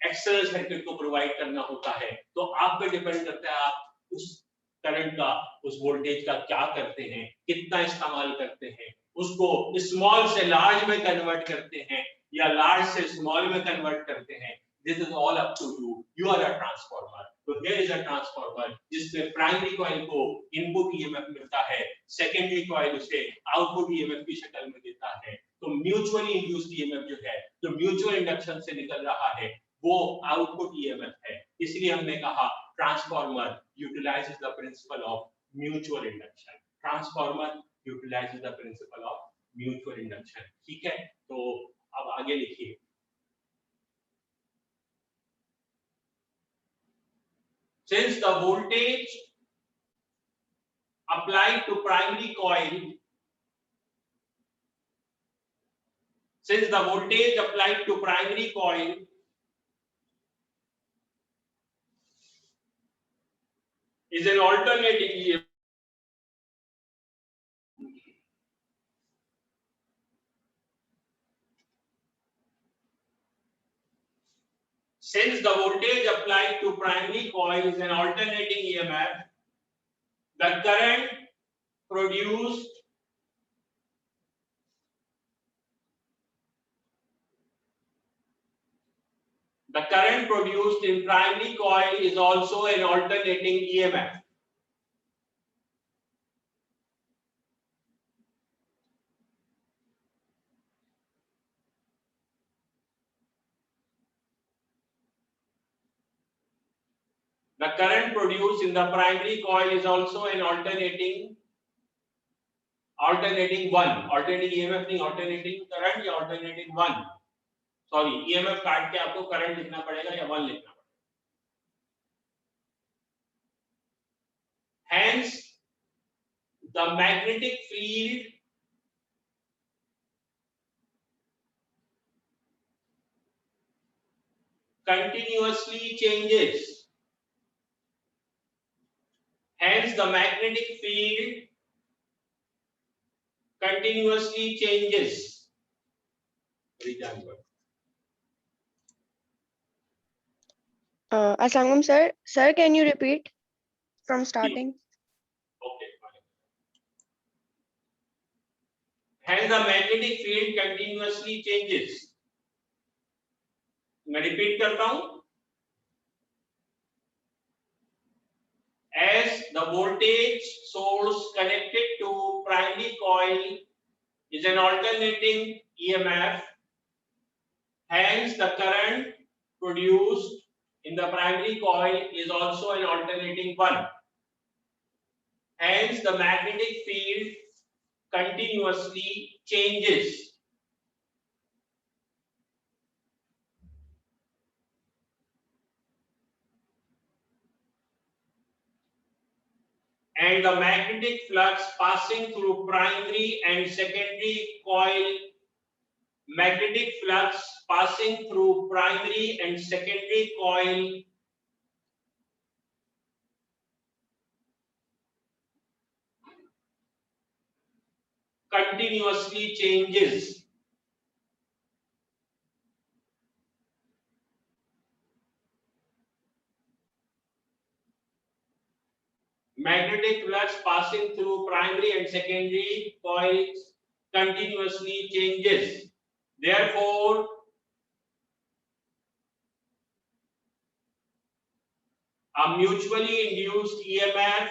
एक्सटर्नल सर्किट को प्रोवाइड करना होता है। तो आप पे डिपेंड करता है आप उस करंट का, उस वोल्टेज का क्या करते हैं, कितना इस्तेमाल करते हैं, उसको स्मॉल से लार्ज में कन्वर्ट करते हैं या लार्ज से स्मॉल में कन्वर्ट करते हैं। This is all up to you, you are a transformer. तो हियर इज अ ट्रांसफार्मर जिसमें प्राइमरी कॉइल को इनपुट ईएमएफ मिलता है, सेकेंडरी कॉइल उसे आउटपुट ईएमएफ की शक्ल में देता है। तो म्यूचुअली इंड्यूस्ड ईएमएफ जो है, जो म्यूचुअल इंडक्शन से निकल रहा है, वो आउटपुट ईएमएफ है। इसलिए हमने कहा transformer utilises the principle of mutual induction. Transformer utilises the principle of mutual induction. ठीक है, तो अब आगे लिखिए। Since the voltage applied to primary coil, since the voltage applied to primary coil is an alternating EMF, since the voltage applied to primary coil is an alternating EMF, the current produced in primary coil is also an alternating EMF. The current produced in the primary coil is also an alternating one, alternating EMF नहीं, alternating current या alternating one, सॉरी EMF काट के आपको करंट लिखना पड़ेगा या वन लिखना पड़ेगा। Hence the magnetic field continuously changes. Hence the magnetic field continuously changes. Asangam sir, can you repeat from starting? Okay. Hence the magnetic field continuously changes. मैं रिपीट करता हूं. As the voltage source connected to primary coil is an alternating EMF, hence the current produced in the primary coil is also an alternating one. Hence the magnetic field continuously changes. And the magnetic flux passing through primary and secondary coil, magnetic flux passing through primary and secondary coil continuously changes. Magnetic flux passing through primary and secondary coils continuously changes. Therefore, a mutually induced EMF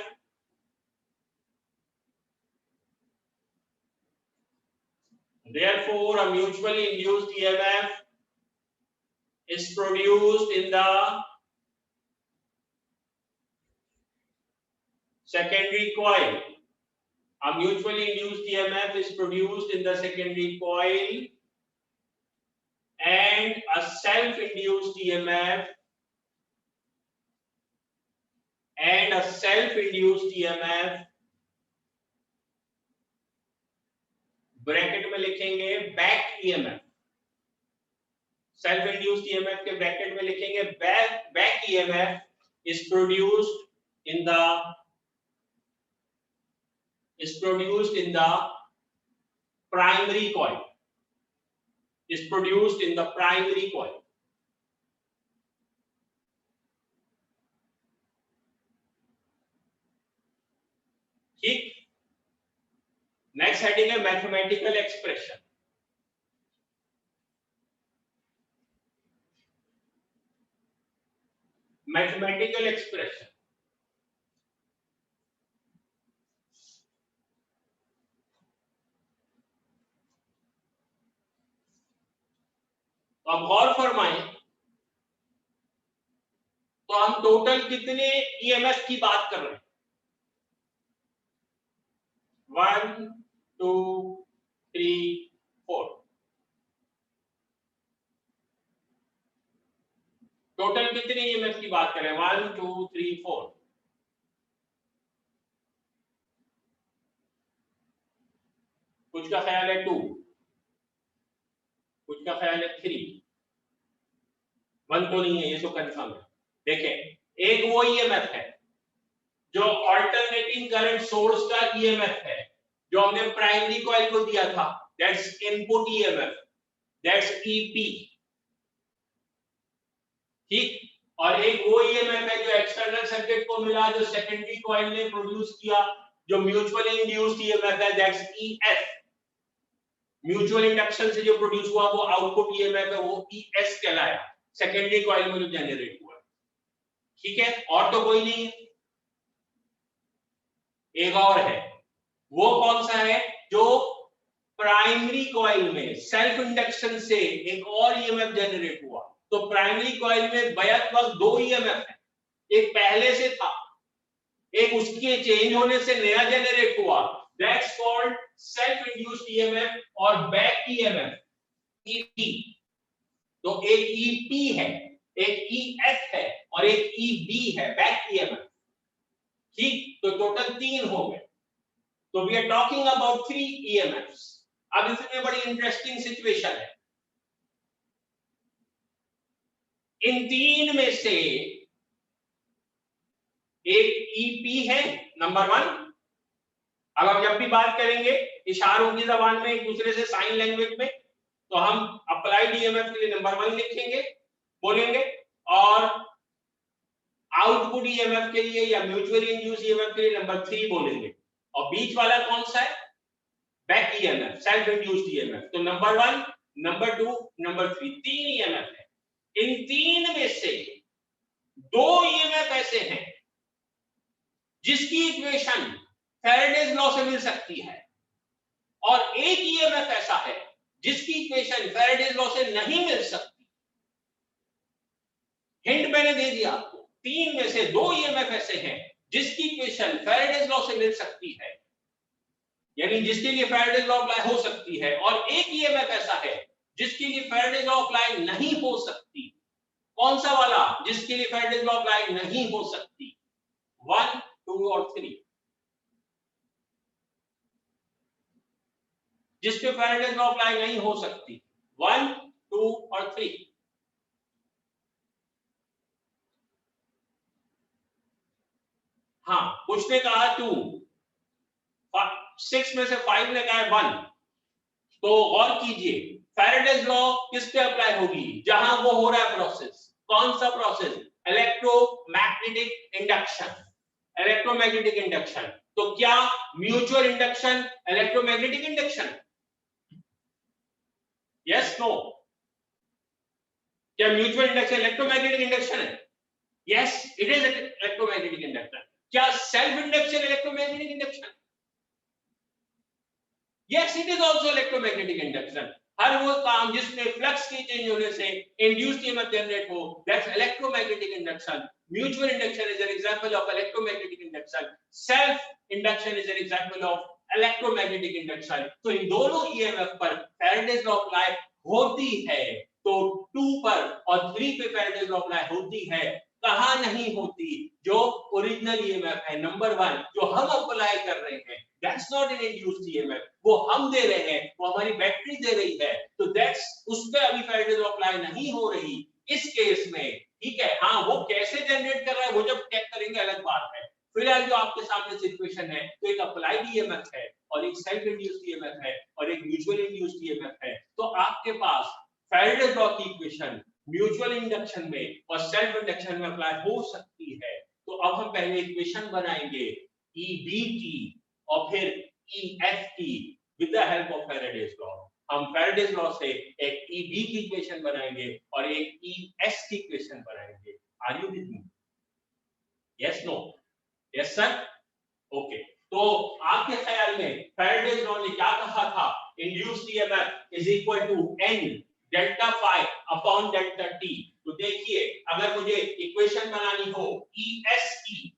is produced in the secondary coil. A mutually induced EMF is produced in the secondary coil, and a self-induced EMF bracket में लिखेंगे back EMF. Self induced EMF के ब्रैकेट में लिखेंगे back EMF is produced in the primary coil. ठीक. नेक्स्ट हेडिंग है मैथमेटिकल एक्सप्रेशन. Mathematical expression. तो अब गौर फरमाएं, तो हम टोटल कितने ईएमएफ की बात कर रहे हैं? 1 2 3 4. टोटल कितने ईएमएफ की बात करें? 1 2 3 4. कुछ का ख्याल है 2, कुछ का ख्याल है 3. 1 तो नहीं है, ये तो कंफर्म है. देखें, एक वो ईएमएफ है जो अल्टरनेटिंग करंट सोर्स का ईएमएफ है, जो हमने प्राइमरी कॉइल को दिया था. That's input EMF, that's EP. ठीक. और एक वो ईएमएफ है जो एक्सटर्नल सर्किट को मिला, जो सेकेंडरी कॉइल ने प्रोड्यूस किया, जो म्यूचुअली इंड्यूस्ड ईएमएफ है, दैट्स ईएफ. म्यूचुअल इंडक्शन से जो प्रोड्यूस हुआ वो आउटपुट ईएमएफ है, वो ईएस कहलाया, सेकेंडरी कॉइल में जो जनरेट हुआ. ठीक है. और तो कोई नहीं है. एक और है. वो कौन सा है? जो प्राइमरी कॉइल में सेल्फ इंडक्शन से एक और ईएमएफ जनरेट हुआ. तो प्राइमरी कॉइल में बैक वक्त 2 ईएमएफ है. एक पहले से था, एक उसके चेंज होने से नया जनरेट हुआ. That's called self induced EMF और बैक ईएमएफ, ईपी. तो एक ईपी है, एक ईएफ है और एक ईबी है, बैक ईएमएफ. ठीक. तो टोटल 3 हो गए. तो we are talking about 3 EMFs. अब इसमें बड़ी इंटरेस्टिंग सिचुएशन है. इन 3 में से एक ईपी है, नंबर 1. अब हम जब भी बात करेंगे इशारों की जबान में एक दूसरे से, साइन लैंग्वेज में, तो हम अप्लाइड ईएमएफ के लिए नंबर 1 लिखेंगे, बोलेंगे. और आउटपुट ईएमएफ के लिए या म्यूचुअली इंड्यूस ईएमएफ के लिए नंबर 3 बोलेंगे, और बीच वाला कौन सा है? Back EMF, self induced EMF. तो नंबर 1, नंबर 2, नंबर 3, 3 ईएमएफ है। इन 3 में से 2 ईएमएफ ऐसे हैं जिसकी इक्वेशन फैराडेज लॉ से मिल सकती है, और एक ईएमएफ ऐसा है जिसकी इक्वेशन फैराडेज लॉ से नहीं मिल सकती। हिंट मैंने दे दिया आपको, 3 में से 2 ईएमएफ ऐसे हैं जिसकी इक्वेशन फैराडेज लॉ से मिल सकती है, यानी जिसके लिए फैराडेज लॉ अप्लाई हो सकती है, और एक ईएमएफ ऐसा है जिसके लिए फैराडेज लॉ अप्लाई नहीं हो सकती। कौन सा वाला जिसके लिए फैराडेज लॉ अप्लाई नहीं हो सकती? 1, 2 और 3। जिस पे फैराडेज लॉ अप्लाई नहीं हो सकती, 1, 2 और 3। हाँ, कुछ ने कहा 2, 6 में से 5 ने कहा 1। तो गौर कीजिए, फैराडेज लॉ किस पे अप्लाई होगी? जहां वो हो रहा है प्रोसेस। कौन सा process? Electromagnetic induction. Electromagnetic induction. तो क्या mutual induction electromagnetic induction? Yes, no? क्या म्यूचुअल इंडक्शन इलेक्ट्रोमैग्नेटिक इंडक्शन है? Yes, it is electromagnetic induction. क्या self induction electromagnetic induction? Yes, it is also electromagnetic induction. हर वो काम जिसमें फ्लक्स के चेंज होने से इंड्यूस्ड ईएमएफ जनरेट हो, that's electromagnetic induction. Mutual induction is an example of electromagnetic induction. Self induction is an example of electromagnetic induction. तो इन दोनों ईएमएफ पर फैराडेज लॉ अप्लाई होती है। तो 2 पर और 3 पे फैराडेज लॉ अप्लाई होती है। कहां नहीं होती? जो ओरिजिनल ईएमएफ है नंबर 1, जो हम अप्लाई कर रहे हैं, that's not an induced EMF. वो हम दे रहे हैं, वो हमारी बैटरी दे रही है, तो दैट्स उस पे अभी फैराडेज लॉ अप्लाई नहीं हो रही इस केस में। ठीक है, हाँ, वो कैसे जनरेट कर रहा है वो जब चेक करेंगे अलग बात है। फिलहाल जो आपके सामने सिचुएशन है, तो एक अप्लाइड ईएमएफ है और एक सेल्फ इंड्यूस्ड ईएमएफ है और एक म्यूचुअल इंड्यूस्ड ईएमएफ है। तो आपके पास फैराडेज लॉ की इक्वेशन म्यूचुअल इंडक्शन में और सेल्फ इंडक्शन में अप्लाई हो सकती है। तो अब हम पहले इक्वेशन बनाएंगे ईबी की और फिर ईएफ की with the help of Faraday's law. हम फैराडेज लॉ से एक ईबी की इक्वेशन बनाएंगे और एक ईएस की इक्वेशन बनाएंगे। Are you with me? Yes, no? Yes sir? Okay. तो आपके ख्याल में फैराडेज लॉ ने क्या कहा था? Induced EMF is equal to N delta phi upon delta T. तो देखिए, अगर मुझे इक्वेशन बनानी हो ईएस की,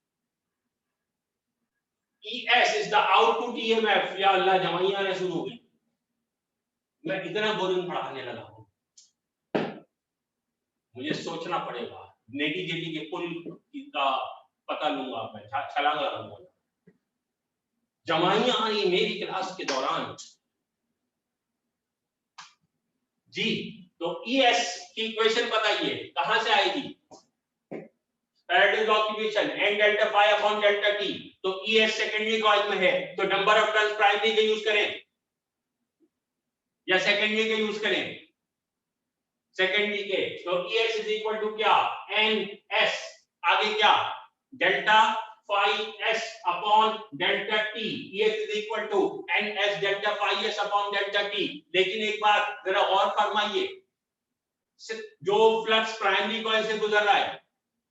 ES is the output EMF. या अल्लाह, जवाइयां आना शुरू हो गई। मैं इतना बोरिंग पढ़ाने लगा हूं, मुझे सोचना पड़ेगा। नेटी जेटी के पुल का पता लूंगा, मैं छलांग लगाऊंगा। जवाइयां आई मेरी क्लास के दौरान जी। तो ईएस की इक्वेशन बताइए कहां से आएगी? फैराडेज लॉ की equation n delta phi upon delta T. तो ईएस सेकेंडरी कॉइल में है, तो नंबर ऑफ टर्न्स प्राइमरी के यूज करें या सेकेंडरी के यूज करें? सेकेंडरी के। तो ईएस इज इक्वल टू क्या? ns। आगे क्या? Delta phi s upon delta t। ES is equal to ns delta phi s upon delta t। लेकिन एक बात जरा और फरमाइए, जो फ्लक्स प्राइमरी कॉइल से गुजर रहा है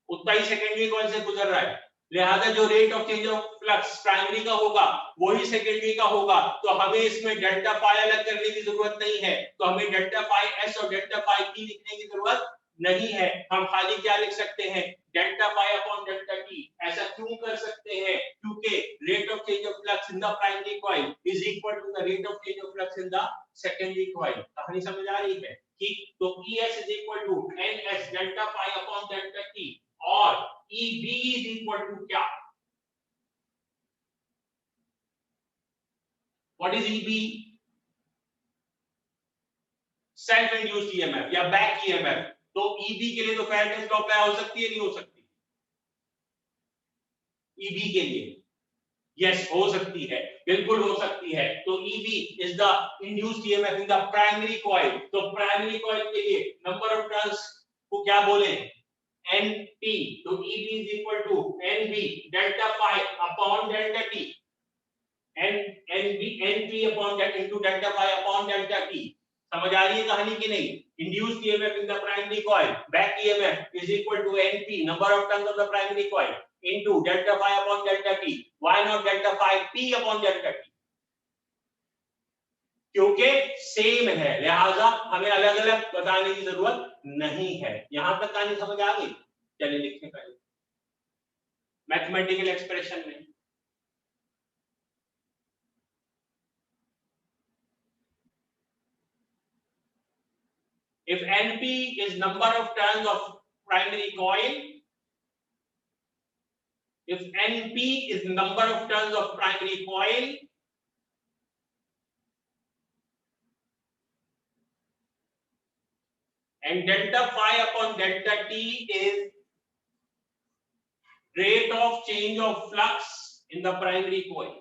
उतना ही सेकेंडरी कॉइल से गुजर रहा है, लिहाजा जो rate of change of flux primary का होगा वही सेकेंडरी का होगा। तो हमें इसमें डेल्टा पाई अलग करने की जरूरत नहीं है, तो हमें डेल्टा पाई एस और डेल्टा पाई टी लिखने की जरूरत नहीं है। हम खाली क्या लिख सकते हैं? डेल्टा पाई अपॉन डेल्टा टी। ऐसा क्यों कर सकते हैं? क्योंकि rate of change of flux in the primary coil is equal to the rate of change of flux in the secondary coil. कहानी समझ आ रही है? ठीक। तो ES is equal to NS delta pi upon delta T और EB इज इक्वल टू क्या? What is EB? Self induced EMF या बैक ईएमएफ। तो EB के लिए तो फैराडेज लॉ अप्लाई हो सकती है, नहीं हो सकती? EB के लिए यस हो सकती है, बिल्कुल हो सकती है। तो EB is the induced EMF in the primary coil. तो प्राइमरी कॉइल के लिए नंबर ऑफ टर्न्स को क्या बोले? NP, तो EB is equal to NB delta phi upon delta T, NP upon delta into delta phi upon delta T. समझ आ रही है कहानी की नहीं? Induced EMF in the primary coil, back EMF is equal to NP, number of turns of the primary coil, into delta phi upon delta T. Why not delta phi P upon delta T? क्योंकि सेम है, लिहाजा हमें अलग अलग बताने की जरूरत नहीं है। यहां तक कहानी समझ आ गई? चलिए लिखते हैं पहले मैथमेटिकल एक्सप्रेशन में। If NP is number of turns of primary coil, if NP is number of turns of primary coil, and delta phi upon delta T is rate of change of flux in the primary coil.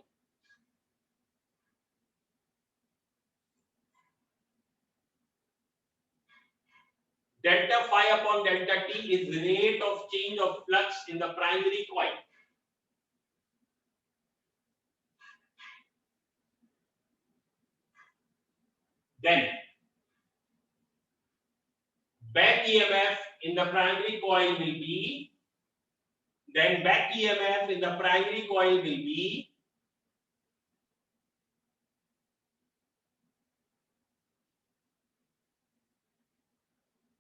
Delta phi upon delta T is rate of change of flux in the primary coil. Then back EMF in the primary coil will be, then back EMF in the primary coil will be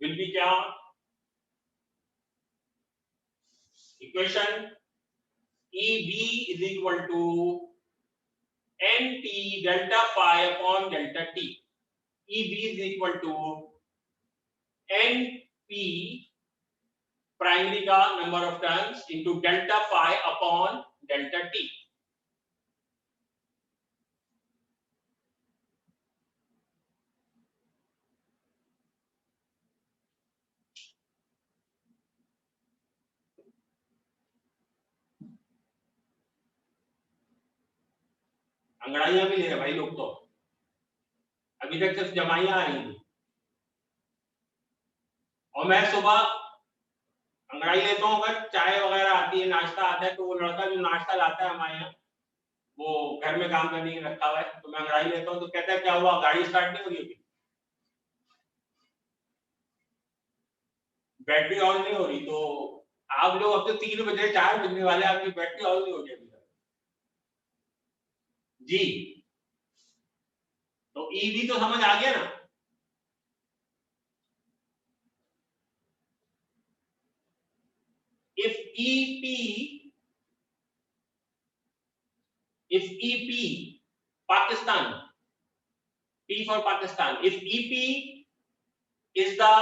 क्या? Equation EB is equal to NP delta phi upon delta T. EB is equal to NP primary का number of turns into delta phi upon delta T. अंगड़ाइयां भी ले रहे भाई लोग, तो अभी तक सिर्फ जमाइयां आ रही थी और मैं सुबह अंगड़ाई लेता हूँ। अगर चाय वगैरह आती है, नाश्ता आता है, तो वो लड़का जो नाश्ता लाता है हमारे यहाँ, वो घर में काम करने के रखा हुआ है, तो मैं अंगड़ाई लेता हूँ तो कहता है क्या हुआ, गाड़ी स्टार्ट नहीं हो रही, बैटरी ऑन नहीं हो रही। तो आप लोग अब तो 3 बजे 4 बजने वाले, आपकी बैटरी ऑन नहीं हो रही जी। तो ईवी तो समझ आ गया ना? If EP Pakistan, P for Pakistan, if EP is the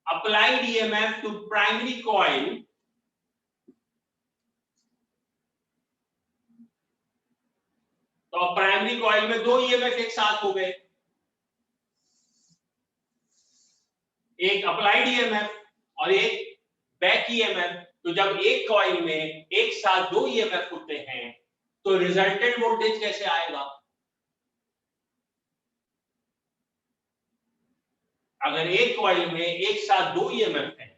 applied EMF to primary coil, तो प्राइमरी कॉइल में 2 EMF एक साथ हो गए, एक अप्लाइड EMF और एक बैक EMF। तो जब एक कॉइल में एक साथ 2 EMF होते हैं तो रिजल्टेंट वोल्टेज कैसे आएगा? अगर एक कॉइल में एक साथ 2 EMF है,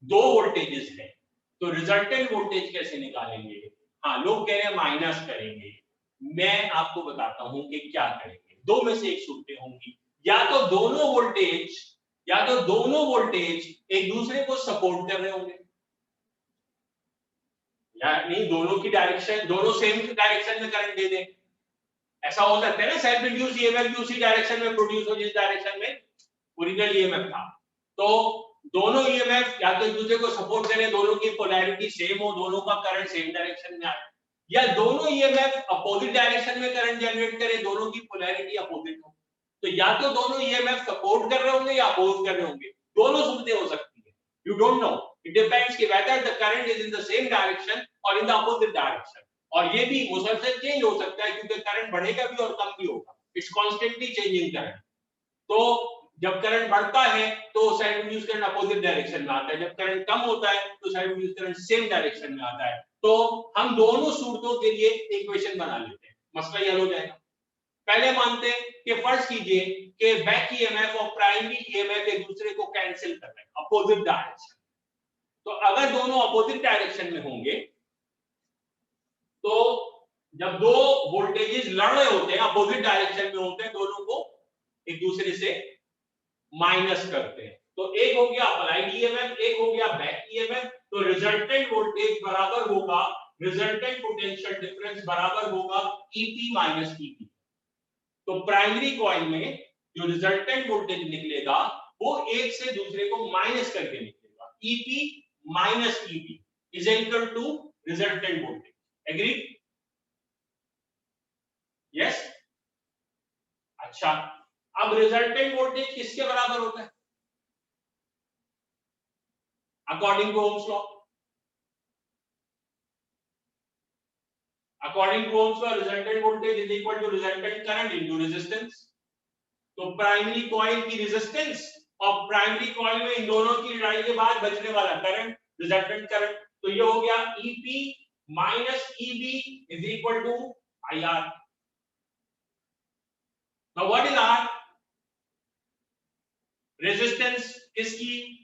2 वोल्टेजेस है, तो रिजल्टेंट वोल्टेज कैसे निकालेंगे? हाँ, लोग कह रहे हैं माइनस करेंगे। मैं आपको बताता हूं कि क्या करेंगे। 2 में से एक सूरतें होंगी, या तो दोनों वोल्टेज एक दूसरे को सपोर्ट कर रहे होंगे, यानी दोनों की डायरेक्शन, दोनों सेम डायरेक्शन में करंट दे दें। ऐसा हो सकता है ना, सेल्फ इंड्यूस्ड ईएमएफ भी उसी डायरेक्शन में प्रोड्यूस हो जिस डायरेक्शन में ओरिजिनल ईएमएफ था। तो दोनों ईएमएफ या तो एक दूसरे को सपोर्ट करें, दोनों की पोलैरिटी सेम हो, दोनों का करंट सेम डायरेक्शन में आए, या दोनों ईएमएफ अपोजिट डायरेक्शन में करंट जनरेट करें, दोनों की पोलैरिटी अपोजिट हो। तो या तो दोनों ईएमएफ सपोर्ट कर रहे होंगे या अपोज कर रहे होंगे, दोनों सूरतें हो सकती है। You don't know, it depends कि whether the current is in the same direction और इन द अपोजिट डायरेक्शन। और ये भी मुसलसल चेंज हो सकता है, क्योंकि करंट बढ़ेगा भी और कम भी होगा। It's constantly changing current. तो जब करंट बढ़ता है तो self induced current opposite direction में आता है, जब करंट कम होता है तो self induced current same direction में आता है। तो हम दोनों सूरतों के लिए इक्वेशन बना लेते हैं, मसला ये हल हो जाएगा। पहले मानते हैं कि फर्ज कीजिए कि बैक ईएमएफ और प्राइमरी ईएमएफ एक दूसरे को कैंसिल कर रहे हैं, अपोजिट डायरेक्शन। तो अगर दोनों अपोजिट डायरेक्शन में होंगे तो जब दो वोल्टेजेस लड़ रहे होते हैं, अपोजिट डायरेक्शन में होते हैं, दोनों को एक दूसरे से माइनस करते हैं। तो एक हो गया अप्लाइड ईएमएफ, एक हो गया बैक ईएमएफ। तो रिजल्टेंट वोल्टेज बराबर होगा, रिजल्टेंट पोटेंशियल डिफरेंस बराबर होगा ईपी माइनस ईपी। तो प्राइमरी कॉइल में जो रिजल्टेंट वोल्टेज निकलेगा वो एक से दूसरे को माइनस करके निकलेगा। EP minus EP is equal to resultant voltage. Agree? Yes? अच्छा, अब रिजल्टेंट वोल्टेज किसके बराबर होता है according to Ohm's law? According to Ohm's law resultant voltage is equal to resultant current into resistance. तो प्राइमरी कॉइल की रेजिस्टेंस और प्राइमरी कॉइल में इन दोनों की लड़ाई के बाद बचने वाला करंट, रिजल्टेंट करंट। तो ये हो गया EP minus EB is equal to IR. Now what is R? Resistance किसकी?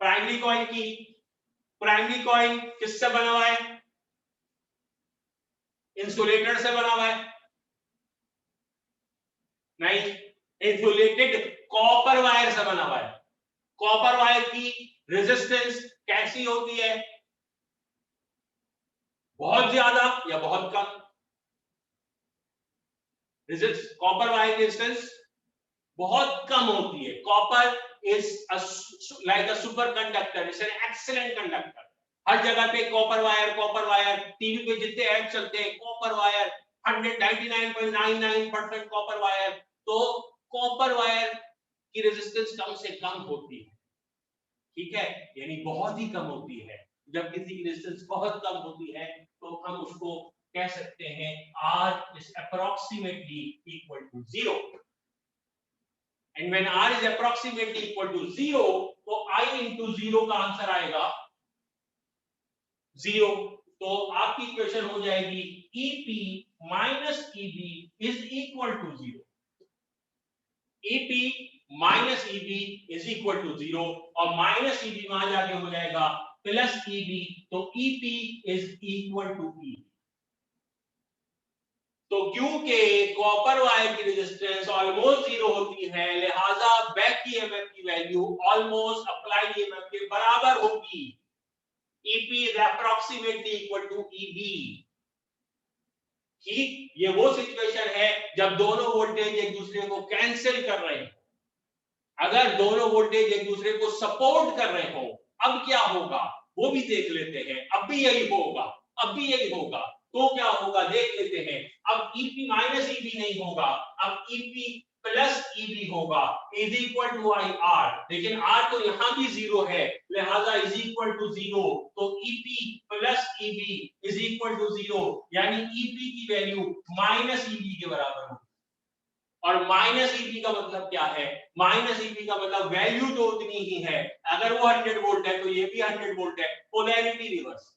प्राइमरी कॉइल की। प्राइमरी कॉइल किससे बना हुआ है? इंसुलेटर से बना हुआ है? नहीं, इंसुलेटेड कॉपर वायर से बना हुआ है। कॉपर वायर की रेजिस्टेंस कैसी होती है? बहुत ज्यादा या बहुत कम? कॉपर वायर की रेजिस्टेंस बहुत कम होती है। Copper is like a super conductor, is an excellent conductor. हर जगह पे कॉपर वायर, टीवी पे जितने ऐड चलते हैं कॉपर वायर, 199.99% कॉपर वायर। तो कॉपर वायर की रेजिस्टेंस कम से कम होती है, ठीक है, यानी बहुत ही कम होती है। जब किसी की रेजिस्टेंस बहुत कम होती है तो हम उसको कह सकते हैं R is approximately equal to 0। And when R is approximately equal to 0, तो I into 0 का आंसर आएगा 0। तो आपकी इक्वेशन हो जाएगी EP minus EB is equal to 0। EP minus EB is equal to 0 और minus EB वहां जाके हो जाएगा प्लस EB। तो EP is equal to E। तो क्योंकि कॉपर वायर की रेजिस्टेंस ऑलमोस्ट 0 होती है, लिहाजा बैक ईएमएफ की वैल्यू ऑलमोस्ट अप्लाइड ईएमएफ के बराबर होगी। EP is approximately equal to EB। ठीक, ये वो सिचुएशन है जब दोनों वोल्टेज एक दूसरे को कैंसिल कर रहे हैं। अगर दोनों वोल्टेज एक दूसरे को सपोर्ट कर रहे हो, अब क्या होगा वो भी देख लेते हैं। अब भी यही होगा, अब भी यही होगा। तो क्या होगा देख लेते हैं। अब EP माइनस EB नहीं होगा, अब EP प्लस EB होगा इज इक्वल टू IR। लेकिन R तो यहां भी 0 है, लिहाजा इज इक्वल टू 0। तो EP plus EB is equal to 0, यानी EP की वैल्यू माइनस EB के बराबर होगी। और माइनस ईबी का मतलब क्या है? माइनस ईबी का मतलब वैल्यू तो उतनी ही है। अगर वो 100 वोल्ट है तो ये भी 100 वोल्ट है, पोलैरिटी रिवर्स।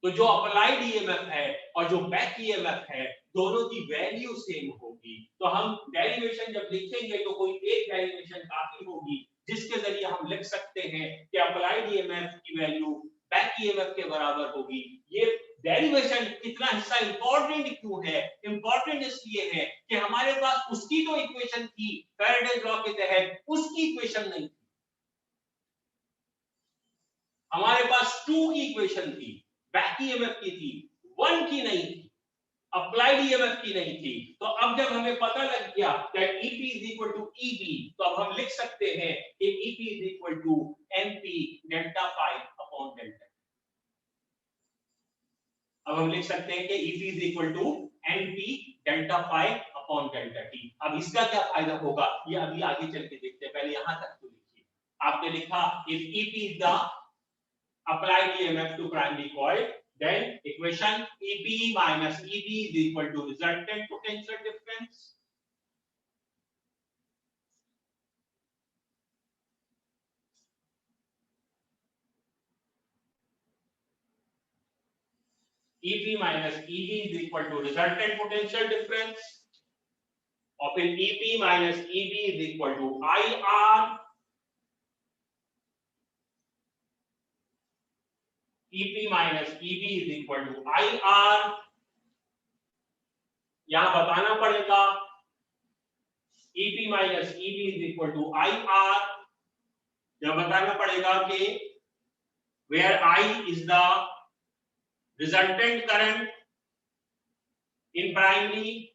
तो जो अप्लाइड ईएमएफ है और जो बैक ईएमएफ है, दोनों की वैल्यू सेम होगी। तो हम डेरिवेशन जब लिखेंगे तो कोई एक डेरिवेशन काफी होगी जिसके जरिए हम लिख सकते हैं कि अप्लाइड ईएमएफ की वैल्यू बैक ईएमएफ के बराबर होगी। ये डेरिवेशन इतना हिस्सा इंपॉर्टेंट क्यों है? इंपॉर्टेंट इसलिए है कि हमारे पास उसकी तो इक्वेशन थी फैराडेज लॉ के तहत, उसकी इक्वेशन नहीं थी। हमारे पास 2 की इक्वेशन थी, बैक ईएमएफ की थी, 1 की नहीं थी, अप्लाइड ईएमएफ की नहीं थी। तो अब जब हमें पता लग गया that EP is equal to EB, तो अब हम लिख सकते हैं कि EP is equal to NP delta phi upon delta. अब हम लिख सकते हैं कि EP is equal to NP delta phi upon delta T। अब इसका क्या फायदा होगा ये अभी आगे चल के देखते हैं, पहले यहां तक तो लिखिए। आपने लिखा if EP is the applied EMF to primary coil, then equation EP minus EB is equal to resultant potential difference EP minus EB is equal to resultant potential difference, और फिर EP minus EB is equal to IR. EP minus EB is equal to IR. यहां बताना पड़ेगा EP minus EB is equal to IR. यह बताना पड़ेगा कि where I is the resultant current in primary,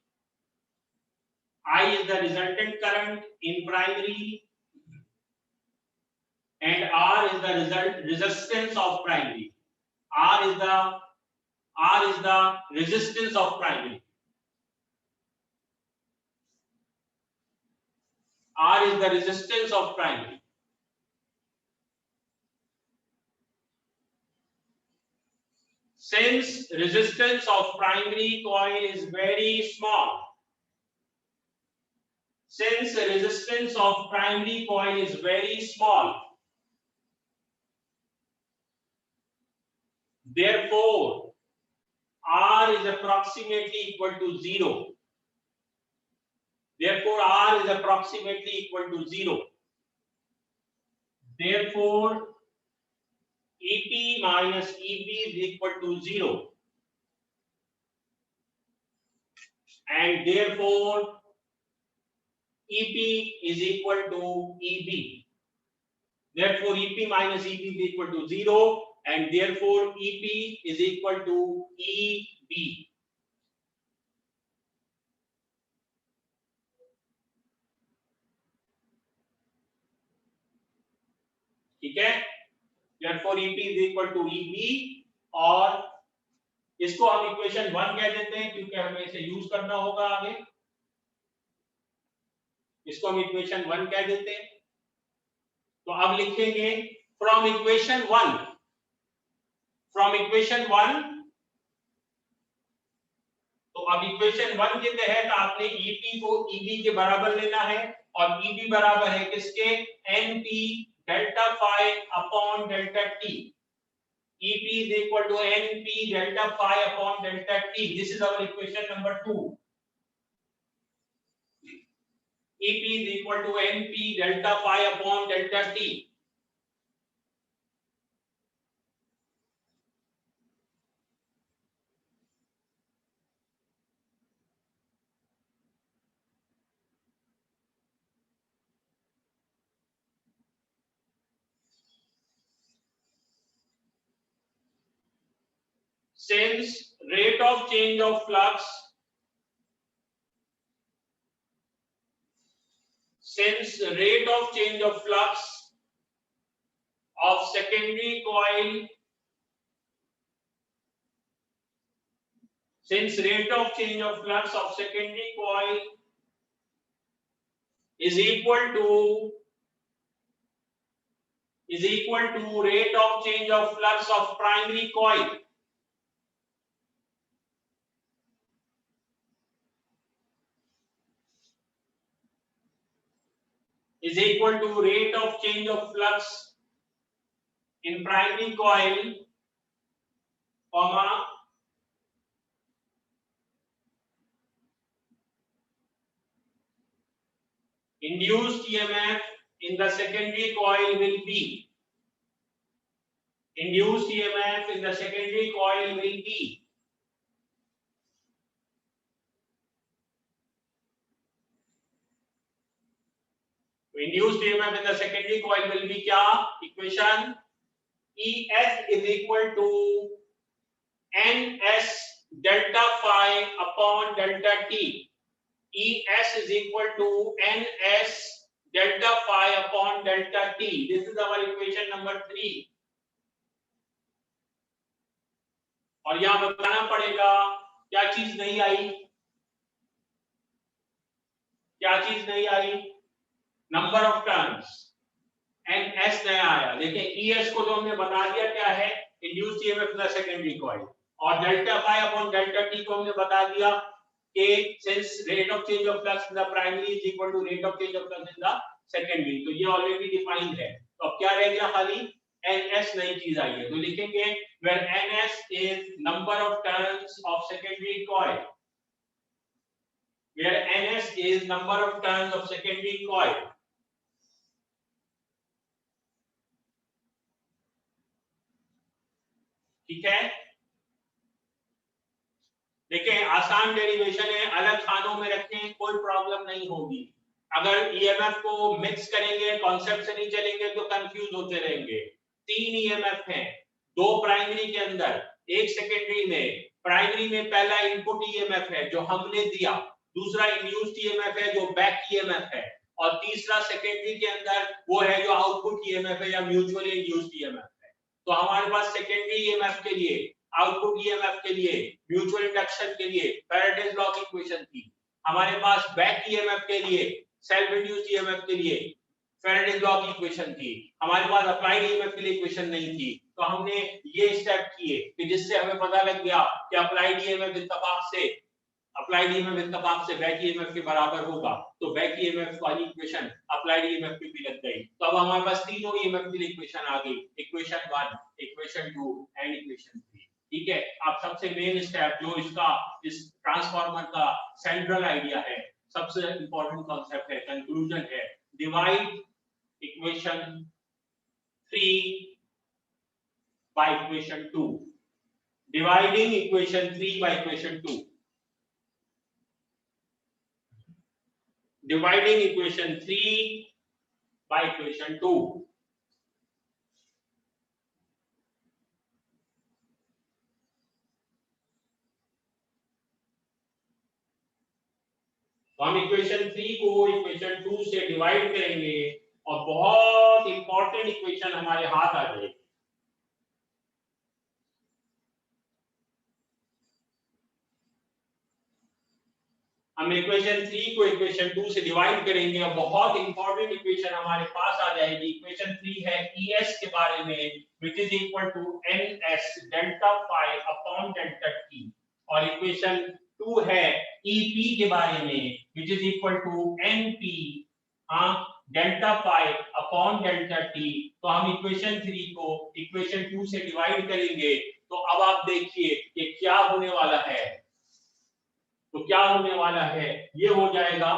I is the resultant current in primary, and R is the resistance of primary. R is the resistance of primary. R is the resistance of primary. Since resistance of primary coil is very small, since resistance of primary coil is very small, therefore R is approximately equal to 0. Therefore R is approximately equal to 0. Therefore EP minus EB is equal to 0. And therefore EP is equal to EB. Therefore EP minus EB is equal to 0, and therefore EP is equal to EB. ठीक है? Therefore EP is equal to EB, और इसको हम इक्वेशन 1 कह देते हैं क्योंकि हमें इसे यूज करना होगा आगे. इसको हम इक्वेशन 1 कह देते हैं. तो अब लिखेंगे फ्रॉम इक्वेशन 1, तो अब इक्वेशन 1 के तहत आपने EP को EB के बराबर लेना है, और EB बराबर है किसके? NP delta phi upon delta T. EP is equal to NP delta phi upon delta T. This is our equation number 2. EP is equal to NP delta phi upon delta T. Since rate of change of flux of secondary coil is equal to rate of change of flux of primary coil, is equal to rate of change of flux in primary coil, comma, induced EMF in the secondary coil will be, induced EMF in the secondary coil will be क्या? Equation ES is equal to NS delta phi upon delta T. ES is equal to NS delta phi upon delta T. This is our equation number 3. और यहां बताना पड़ेगा क्या चीज नहीं आई, नंबर ऑफ टर्न्स. NS नया आया. देखिए ES को तो हमने बता दिया क्या है, induced EMF in the secondary coil, और डेल्टा पाई अपॉन डेल्टा टी को हमने बता दिया कि since rate of change of flux in the primary is equal to rate of change of flux in the secondary. तो ये ऑलरेडी डिफाइंड है. तो अब क्या रह गया? खाली ns नई चीज आई है, तो लिखेंगे where ns is number of turns of secondary coil, where ns is number of turns of secondary coil. ठीक है, देखिए आसान डेरिवेशन है, अलग खानों में रखें कोई प्रॉब्लम नहीं होगी। अगर ईएमएफ को मिक्स करेंगे, कॉन्सेप्ट से नहीं चलेंगे तो कंफ्यूज होते रहेंगे। 3 ईएमएफ हैं, 2 प्राइमरी के अंदर, 1 सेकेंडरी में। प्राइमरी में पहला इनपुट ईएमएफ है जो हमने दिया, दूसरा इंड्यूस्ड ईएमएफ है जो बैक ईएमएफ है, और तीसरा सेकेंडरी के अंदर वो है जो आउटपुट ईएमएफ है या म्यूचुअली इंड्यूस्ड ईएमएफ है। तो हमारे पास सेकेंडरी ईएमएफ के लिए, आउटपुट ईएमएफ के लिए, म्यूचुअल इंडक्शन के लिए फैराडेज लॉ की इक्वेशन थी। हमारे पास बैक ईएमएफ के लिए, सेल्फ इंड्यूस्ड ईएमएफ के लिए फैराडेज लॉ की इक्वेशन थी। हमारे पास अप्लाइड ईएमएफ के लिए इक्वेशन नहीं थी, तो हमने ये स्टेप किए कि जिससे हमें पता लग गया कि अप्लाइड ईएमएफ इत्तेफाक से बैक ईएमएफ के बराबर होगा, तो बैक ईएमएफ वाली इक्वेशन अप्लाइड ईएमएफ पे भी लग गई। तो अब हमारे पास तीनों ईएमएफ के लिए इक्वेशन आ गई, इक्वेशन 1, इक्वेशन 2 एंड इक्वेशन 3। ठीक है, अब सबसे मेन स्टेप जो इस ट्रांसफार्मर का सेंट्रल आइडिया है, सबसे इंपॉर्टेंट कॉन्सेप्ट है, कंक्लूजन है, divide equation 3 by equation 2, dividing equation 3 by equation 2, dividing equation 3 by equation 2। तो हम इक्वेशन 3 को इक्वेशन 2 से डिवाइड करेंगे और बहुत इंपॉर्टेंट इक्वेशन हमारे हाथ आ जाएगी। हम इक्वेशन 3 को इक्वेशन 2 से डिवाइड करेंगे और बहुत इंपॉर्टेंट इक्वेशन हमारे पास आ जाएगी। इक्वेशन 3 है ES के बारे में, which is equal to NS delta phi upon delta T, और इक्वेशन 2 है EP के बारे में, which is equal to NP delta phi upon delta T। तो हम इक्वेशन 3 को इक्वेशन 2 से डिवाइड करेंगे, तो अब आप देखिए कि क्या होने वाला है। तो क्या होने वाला है, ये हो जाएगा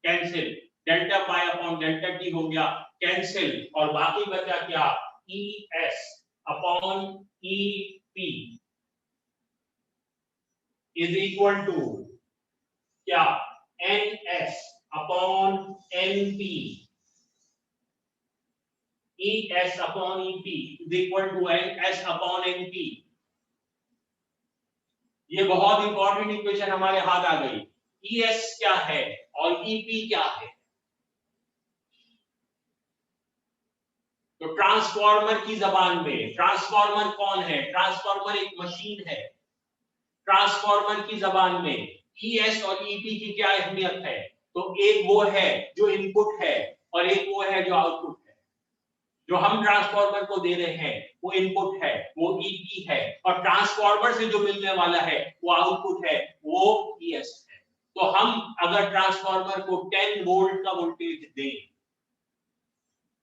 कैंसिल, डेल्टा पाई अपॉन डेल्टा टी हो गया कैंसिल, और बाकी बचा क्या, ES upon EP is equal to क्या, NS upon NP, ES upon EP is equal to NS upon NP। ये बहुत इंपॉर्टेंट इक्वेशन हमारे हाथ आ गई। ES क्या है और EP क्या है। तो ट्रांसफार्मर की जबान में, ट्रांसफार्मर कौन है, ट्रांसफार्मर एक मशीन है। ट्रांसफार्मर की जबान में ES और EP की क्या अहमियत है, तो एक वो है जो इनपुट है और एक वो है जो आउटपुट है। जो हम ट्रांसफार्मर को दे रहे हैं वो इनपुट है, वो EP है, और ट्रांसफार्मर से जो मिलने वाला है वो आउटपुट है, वो ES है। तो हम अगर ट्रांसफार्मर को 10 वोल्ट का वोल्टेज दें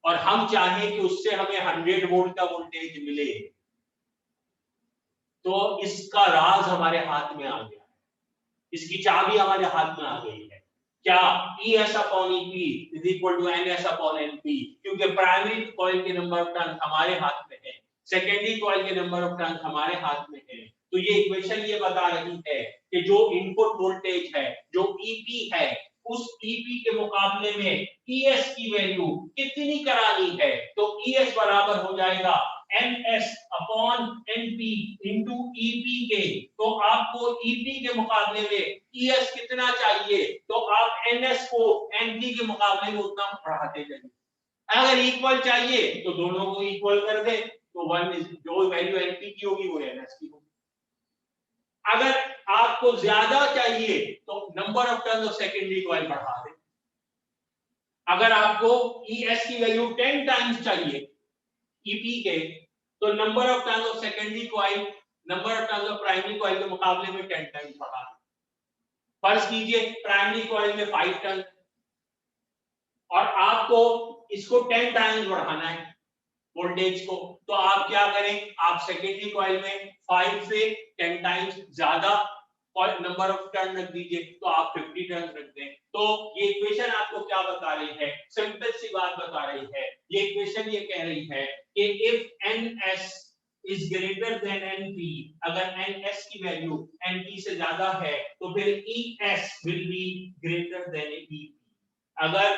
और हम चाहें कि उससे हमें 100 वोल्ट का वोल्टेज मिले, तो इसका राज हमारे हाथ में आ गया, इसकी चाबी हमारे हाथ में आ गई है। क्या, ES upon EP is equal to NS upon NP, क्योंकि प्राइमरी कॉइल के नंबर ऑफ टर्न हमारे हाथ में है, सेकेंडरी कॉइल के नंबर ऑफ टर्न हमारे हाथ में है। तो ये इक्वेशन ये बता रही है कि जो इनपुट वोल्टेज है, जो EP है, उस EP के मुकाबले में ES की वैल्यू कितनी करानी है, तो ES बराबर हो जाएगा NS upon NP into EP के। तो आपको EP के मुकाबले में ES कितना चाहिए, तो आप NS को NP के मुकाबले में उतना बढ़ाते जाइए। अगर इक्वल चाहिए तो दोनों को इक्वल कर दे, तो 1 जो वैल्यू NP की होगी वो NS की होगी। अगर आपको ज्यादा चाहिए तो number of turns of secondary coil बढ़ा दे। अगर आपको ES की वैल्यू 10 टाइम्स चाहिए EP के, तो number of turns of secondary coil number of turns of primary coil के मुकाबले में 10 टाइम्स बढ़ा दे। फर्ज कीजिए प्राइमरी कॉइल में 5 टर्न और आपको इसको 10 टाइम्स बढ़ाना है, वोल्टेज को, तो आप क्या करें, आप सेकेंडरी कॉइल में 5 से 10 टाइम्स ज्यादा नंबर ऑफ टर्न रख दीजिए, तो आप 50 टर्न रख दें। तो ये इक्वेशन आपको क्या बता रही है, सिंपल सी बात बता रही है। ये इक्वेशन ये कह रही है कि if ns is greater than np, अगर ns की वैल्यू np से ज्यादा है तो फिर es will be greater than ep। अगर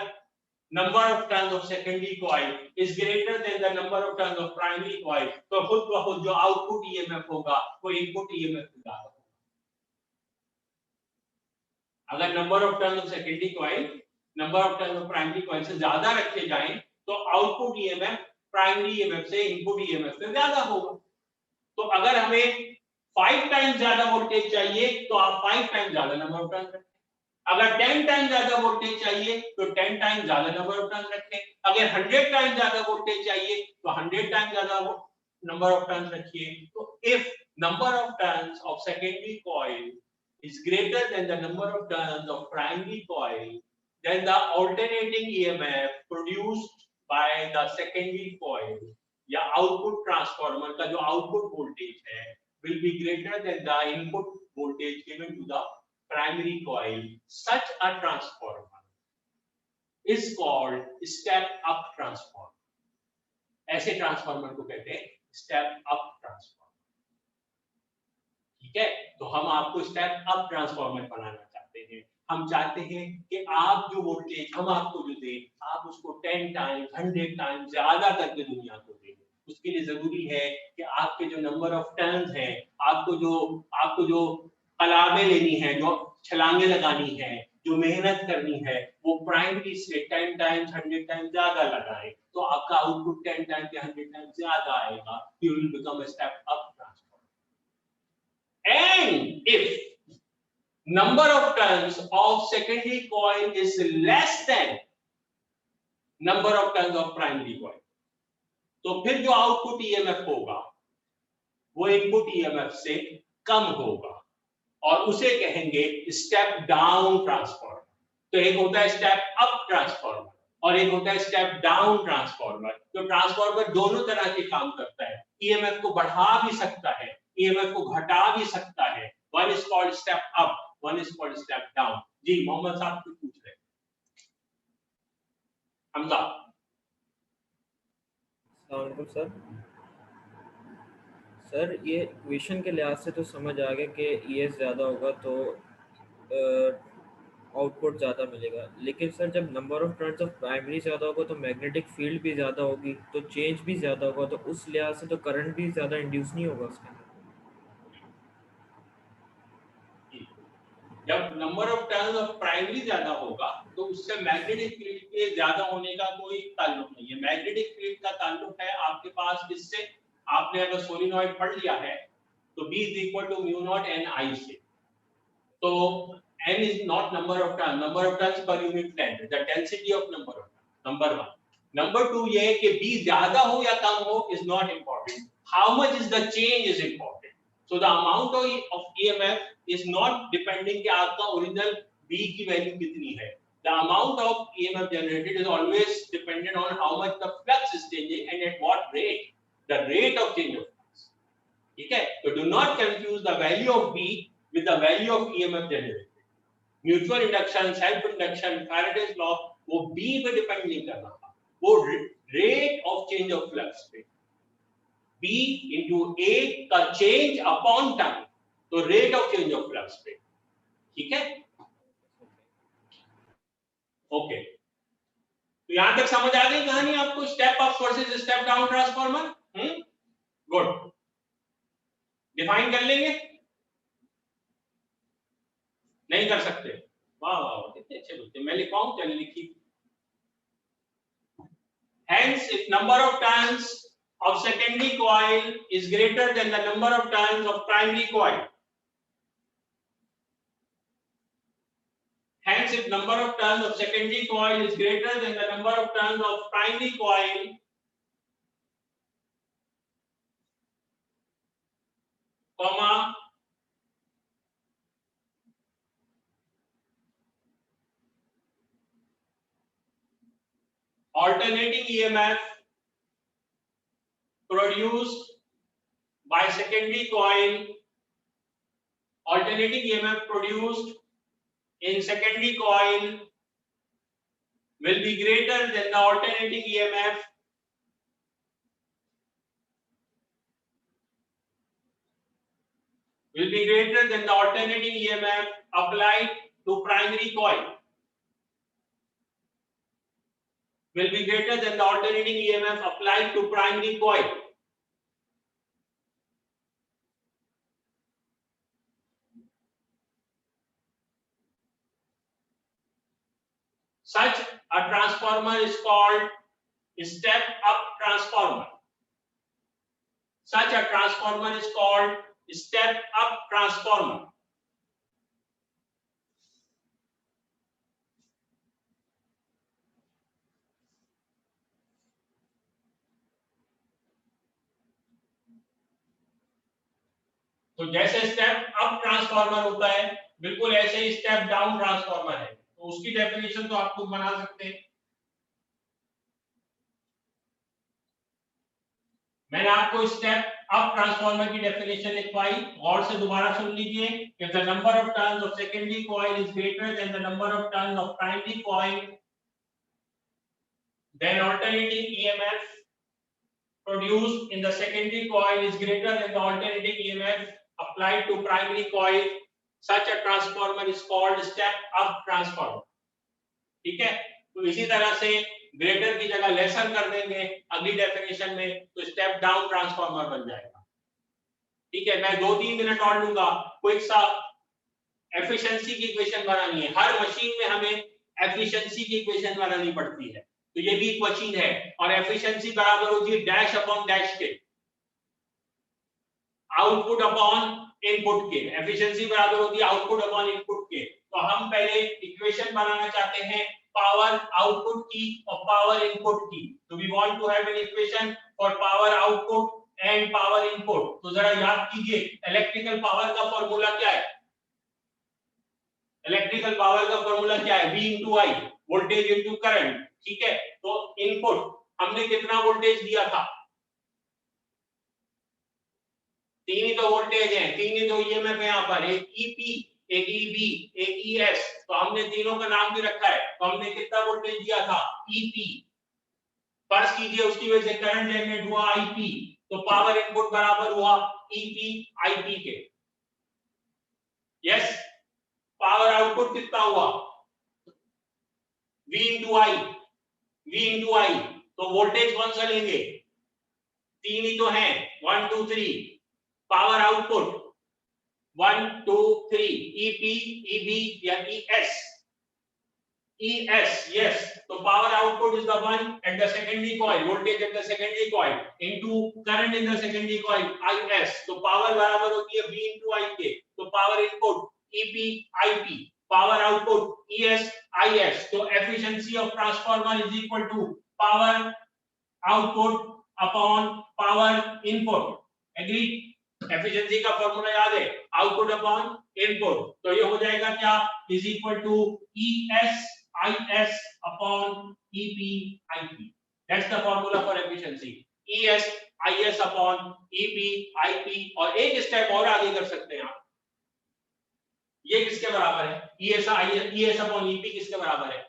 number of turns of secondary coil is greater than the number of turns of primary coil, तो खुद ब खुद जो आउटपुट ईएमएफ होगा वो इनपुट ईएमएफ से ज्यादा होगा। अगर number of turns of secondary coil number of turns of primary coil से ज्यादा रखे जाएं तो आउटपुट ईएमएफ प्राइमरी ईएमएफ से इनपुट ईएमएफ से ज्यादा होगा। तो अगर हमें 5 टाइम्स ज्यादा वोल्टेज चाहिए तो आप 5 टाइम्स ज्यादा नंबर ऑफ टर्न्स रखें। अगर 10 टाइम्स ज्यादा वोल्टेज चाहिए तो 10 टाइम्स ज्यादा नंबर ऑफ टर्न्स रखें। अगर 100 टाइम्स ज्यादा वोल्टेज चाहिए तो 100 टाइम्स ज्यादा नंबर ऑफ टर्न्स रखिए। तो if number of turns of secondary coil is greater than the number of turns of primary coil, then the alternating EMF produced by the secondary coil या output transformer का जो output voltage है will be greater than the input voltage given to the primary coil. Such a transformer is called step up transformer. ऐसे ट्रांसफार्मर को कहते हैं स्टेप अप ट्रांसफार्मर। ठीक है, तो हम आपको स्टेप अप ट्रांसफार्मर बनाना चाहते हैं। हम चाहते हैं कि आप जो वोल्टेज हम आपको जो दें, आप उसको 10 टाइम्स 100 टाइम्स ज्यादा करके दुनिया को दें। उसके लिए जरूरी है कि आपके जो नंबर ऑफ टर्न्स हैं, आपको जो कलामें लेनी है, जो छलांगे लगानी है, जो मेहनत करनी है, वो प्राइमरी से 10 टाइम्स 100 टाइम्स ज्यादा लगाएं, तो आपका आउटपुट 10 टाइम्स या 100 टाइम्स ज्यादा आएगा। You will become a step up transformer. And if number of turns of secondary coil is less than number of turns of primary coil, तो फिर जो आउटपुट ईएमएफ होगा वो इनपुट ईएमएफ से कम होगा और उसे कहेंगे स्टेप डाउन ट्रांसफार्मर। तो एक होता है स्टेप अप ट्रांसफार्मर और एक होता है स्टेप डाउन ट्रांसफार्मर। तो ट्रांसफार्मर दोनों तरह के काम करता है, ईएमएफ को बढ़ा भी सकता है, ईएमएफ को घटा भी सकता है। One is called step up, one is called step down. जी मोहम्मद साहब कुछ पूछ रहे हैं। हमजा सर सर ये इक्वेशन के लिहाज से तो समझ आ गया कि ईएस ज़्यादा होगा तो आउटपुट ज़्यादा मिलेगा, लेकिन सर जब number of turns of primary ज़्यादा होगा तो मैग्नेटिक फील्ड भी ज़्यादा होगी, तो चेंज भी ज़्यादा होगा, तो उस लिहाज से तो करंट भी ज़्यादा इंड्यूस नहीं होगा उसके अंदर। जब number of turns of primary ज्यादा होगा तो उससे मैग्नेटिक फील्ड के ज्यादा होने का कोई ताल्लुक नहीं है। मैग्नेटिक फील्ड का ताल्लुक है आपके पास जिससे आपने अगर सोलिनॉइड पढ़ लिया है तो B is equal to mu naught n I से। तो n is not number of turns per unit length, the density of number of turns, number 1। Number 2 ये है कि B ज्यादा हो या कम हो is not important, how much is the change is important। so the amount of EMF is not depending कि आपका ओरिजिनल B की वैल्यू कितनी है। the amount of EMF generated is always dependent on how much the flux is changing and at what rate, the rate of change of flux। ठीक है, तो do not confuse the value of B with the value of EMF generated। Mutual induction, self induction, Faraday's law वो B पे डिपेंड नहीं करना था, वो rate of change of flux पे। B into A का चेंज अपॉन टाइम, तो rate of change of flux पे। ठीक है, ओके, तो यहां तक समझ आ गई कहानी आपको, step up versus step down transformer. Good, define कर लेंगे, नहीं कर सकते? वाह वाह कितने अच्छे बच्चे, मैं लिखवाऊं, चलिए लिखिए। Hence, if number of turns of secondary coil is greater than the number of turns of primary coil, hence if number of turns of secondary coil is greater than the number of turns of primary coil, comma alternating EMF produced by secondary coil, alternating EMF produced in secondary coil will be greater than the alternating EMF applied to primary coil. Will be greater than the alternating EMF applied to primary coil. Such a transformer is called step-up transformer. Such a transformer is called step-up transformer. तो जैसे स्टेप अप ट्रांसफार्मर होता है, बिल्कुल ऐसे ही स्टेप डाउन ट्रांसफार्मर है। तो उसकी डेफिनेशन तो आप खुद बना सकते हैं। मैंने आपको स्टेप अप ट्रांसफार्मर की डेफिनेशन लिखवाई, गौर से दोबारा सुन लीजिए। If the number of turns of secondary coil is greater than the number of turns of primary coil, then alternating EMF produced in the secondary coil is greater than the alternating EMF applied to primary coil. Such a transformer is called step up transformer. ठीक है, तो इसी तरह से ग्रेटर की जगह लेसर कर देंगे अगली डेफिनेशन में, तो स्टेप डाउन ट्रांसफार्मर बन जाएगा। ठीक है, मैं 2-3 मिनट और लूंगा। क्विक सा एफिशिएंसी की इक्वेशन बनानी है। हर मशीन में हमें एफिशिएंसी की इक्वेशन बनानी पड़ती है, तो ये भी एक मशीन है और एफिशिएंसी बराबर होती है डैश अपॉन डैश के, आउटपुट अपॉन इनपुट के। एफिशिएंसी बराबर होती है आउटपुट अपॉन इनपुट के। तो हम पहले इक्वेशन बनाना चाहते हैं पावर आउटपुट की और पावर इनपुट की। तो we want to have an equation for power output and power input. तो जरा याद कीजिए, इलेक्ट्रिकल पावर का फॉर्मूला क्या है? इलेक्ट्रिकल पावर का फॉर्मूला क्या है? V into I, voltage into current. ठीक है, तो इनपुट हमने कितना वोल्टेज दिया था? 3 ही तो वोल्टेज है, 3 ही तो ईएमएफ है यहाँ पर, एक ईपी, एक ईबी, एक ईएस। तो हमने तीनों का नाम भी रखा है। तो हमने कितना वोल्टेज दिया था? ईपी। फर्ज कीजिए उसकी वजह से करंट जनरेट हुआ आईपी, तो पावर इनपुट बराबर हुआ ईपी आईपी के। यस, पावर आउटपुट कितना हुआ? V into I, V into I। तो वोल्टेज कौन सा लेंगे? 3 ही तो है, 1 2 3। पावर आउटपुट 1 2 3, EP, EB या ES? ES, yes। तो power output is the one at the secondary coil, voltage at the secondary coil into current in the secondary coil, IS। तो पावर बराबर होती है V into I के। तो power input EP, IP, power output ES, IS। तो efficiency of transformer is equal to power output upon power input. Agree? Efficiency का फॉर्मूला याद है, आउटपुट अपॉन इनपुट। तो ये हो जाएगा क्या? Is equal to ES IS upon EP IP। That's the formula for efficiency, ES IS upon EP IP। और एक स्टेप और आगे कर सकते हैं आप। ये किसके बराबर है? ES अपॉन EP किसके बराबर है?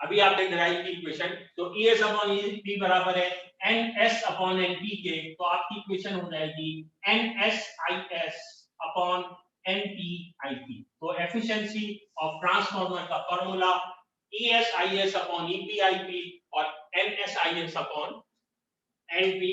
अभी आपने ड्राइव की इक्वेशन, तो ES अपॉन EP बराबर है NS अपॉन NP के। तो आपकी इक्वेशन हो जाएगी NS IS upon NP IP। तो एफिशिएंसी ऑफ ट्रांसफार्मर का formula ES IS upon EP IP और NS IS upon NP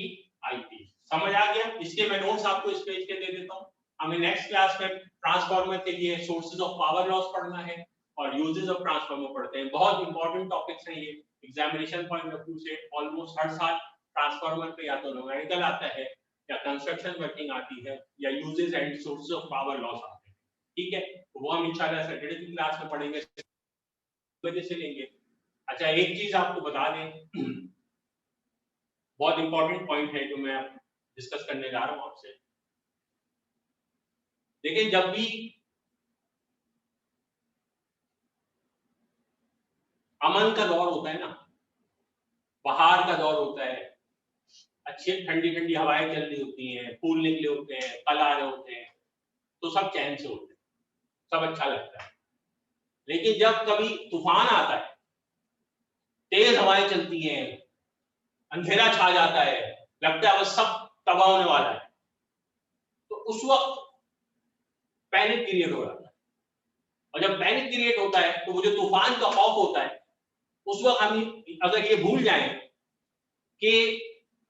IP। समझ आ गया? इसके मैं नोट्स आपको इस पेज के दे देता हूं। हमें नेक्स्ट क्लास में ट्रांसफार्मर के लिए सोर्सेज ऑफ पावर लॉस पढ़ना है और यूजेस ऑफ ट्रांसफार्मर पढ़ते हैं। बहुत इंपॉर्टेंट टॉपिक्स हैं ये, एग्जामिनेशन पॉइंट ऑफ व्यू से। ऑलमोस्ट हर साल ट्रांसफार्मर पे या तो न्यूमेरिकल आता है या कंस्ट्रक्शन वर्किंग आती है या uses and sources of power loss आते हैं। ठीक है, तो वो हम इंशाल्लाह सैटरडे की क्लास में पढ़ेंगे, वजह से लेंगे। अच्छा, एक चीज आपको बता दें, बहुत इंपॉर्टेंट पॉइंट है जो मैं डिस्कस करने जा रहा हूं आपसे। देखिए, जब भी अमन का दौर होता है ना, बहार का दौर होता है, अच्छी ठंडी ठंडी हवाएं चल रही होती हैं, फूल निकले होते हैं, फल आ रहे होते हैं, तो सब चैन से होते हैं, सब अच्छा लगता है। लेकिन जब कभी तूफान आता है, तेज हवाएं चलती हैं, अंधेरा छा जाता है, लगता है बस सब तबाह होने वाला है, तो उस वक्त पैनिक क्रिएट हो जाता है। और जब पैनिक क्रिएट होता है तो वो जो तूफान का खौफ होता है, उस वक्त हम अगर ये भूल जाएं कि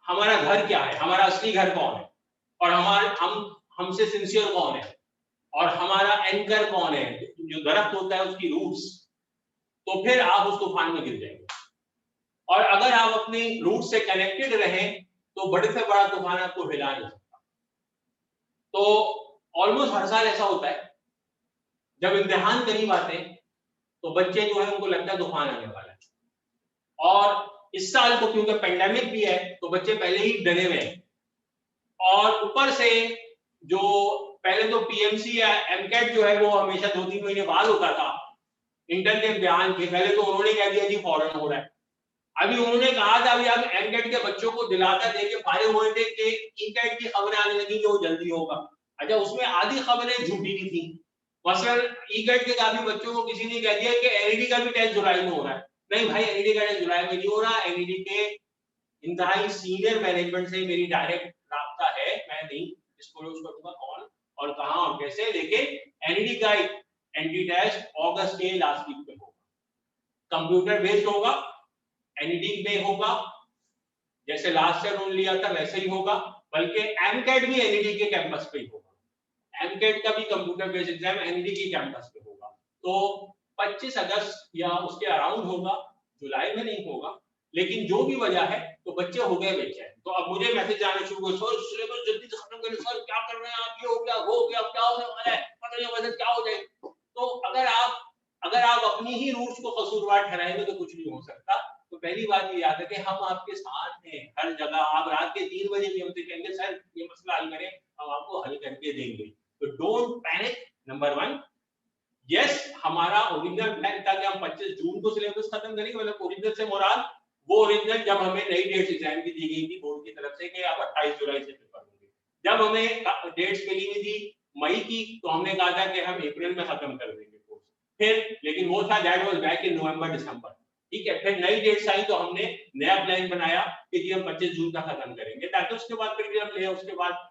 हमारा घर क्या है, हमारा असली घर कौन है, और हमसे सिंसियर कौन है, और हमारा एंकर कौन है, जो दरख्त होता है उसकी रूट्स, तो फिर आप उस तूफान में गिर जाएंगे। और अगर आप अपनी रूट से कनेक्टेड रहें तो बड़े से बड़ा तूफान आपको हिला नहीं सकता। तो ऑलमोस्ट हर साल ऐसा होता है, जब इम्तिहान करीब आते हैं तो बच्चे जो है उनको लगता है तूफान आने वाला है, और इस साल तो क्योंकि पेंडेमिक भी है तो बच्चे पहले ही डरे हुए हैं, और ऊपर से जो पहले तो पीएमसी या एमकेट जो है वो हमेशा 2-3 महीने बाद होता था इंटर के इम्तिहान के, पहले तो उन्होंने कह दिया जी फौरन हो रहा है। अभी उन्होंने कहा था, अभी आप एमकेट के बच्चों को दिलाता देके फारिग हुए थे कि ईकेट की खबरें आने लगी कि वो जल्दी होगा। अच्छा, उसमें आधी खबरें झूठी भी थी। मसलन ईकेट के काफी बच्चों को किसी ने कह दिया कि एनईडी का भी टेस्ट जुलाई में हो रहा है। नहीं भाई, एनईडी का टेस्ट जुलाई में नहीं हो रहा। एनईडी के इंतहाई सीनियर मैनेजमेंट से मेरी डायरेक्ट राब्ता है, मैं नहीं डिस्क्लोज करूंगा कौन और कहां और कैसे, लेकिन एनईडी का एंटी टेस्ट अगस्त के लास्ट वीक में होगा, कंप्यूटर बेस्ड होगा, एनईडी में होगा, जैसे लास्ट ईयर उन्होंने लिया था वैसे ही होगा, बल्कि एमकेट भी एनईडी के कैंपस पे ही होगा। एमकेट का भी कंप्यूटर बेस्ड एग्जाम एनईडी के कैंपस पे होगा। तो 25 अगस्त या उसके अराउंड होगा, जुलाई में नहीं होगा। लेकिन जो भी वजह है तो बच्चे हो गए बेचैन। तो अब मुझे मैसेज आने शुरू हुए, सर सिलेबस जल्दी से खत्म करें, सर क्या कर रहे हैं आप, ये हो गया वो हो गया, क्या होने वाला है, पता नहीं वजह क्या हो जाए। तो अगर आप अपनी ही रूट्स को कसूरवार ठहराएंगे तो कुछ नहीं हो सकता। तो पहली बात ये याद है कि हम आपके साथ हैं हर जगह। आप रात के 3 बजे भी हमसे कहेंगे सर ये मसला हल करें, हम आपको हल करके देंगे। तो डोंट पैनिक, नंबर 1। यस, हमारा ओरिजिनल प्लान था कि हम 25 जून को सिलेबस खत्म करेंगे, मतलब ओरिजिनल से मुराद वो ओरिजिनल जब हमें नई डेट्स एग्जाम की दी गई थी बोर्ड की तरफ से कि आप 28 जुलाई से पेपर होंगे। जब हमें डेट्स मिली हुई थी मई की तो हमने कहा था कि हम अप्रैल में खत्म कर देंगे कोर्स। फिर लेकिन वो था दैट वाज बैक इन नवंबर दिसंबर, ठीक है। फिर नई डेट्स आई तो हमने नया प्लान बनाया कि जी हम 25 जून तक खत्म करेंगे, ताकि उसके बाद फिर हम ले उसके बाद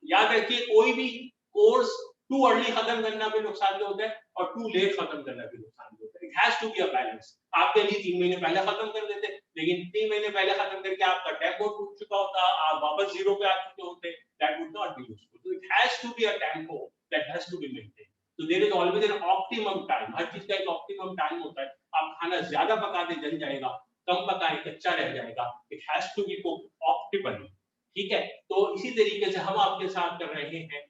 याद रखिए कोई भी कोर्स टू अर्ली खत्म करना भी नुकसान होता है और टू लेट खत्म करना भी नुकसान होता है। It has to be a balance. आपके लिए 3 महीने पहले खत्म कर देते, लेकिन 3 महीने पहले खत्म करके आपका टेम्पो टूट चुका होता, आप वापस जीरो पे आ चुके होते, that would not be useful. So it has to be a tempo that has to be maintained. So there is always an optimum time. हर चीज का एक ऑप्टिमम टाइम होता है। आप खाना ज्यादा पका दे जल जाएगा, कम पकाए कच्चा रह जाएगा। It has to be cooked optimally, ठीक है। तो इसी तरीके से हम आपके साथ कर रहे हैं।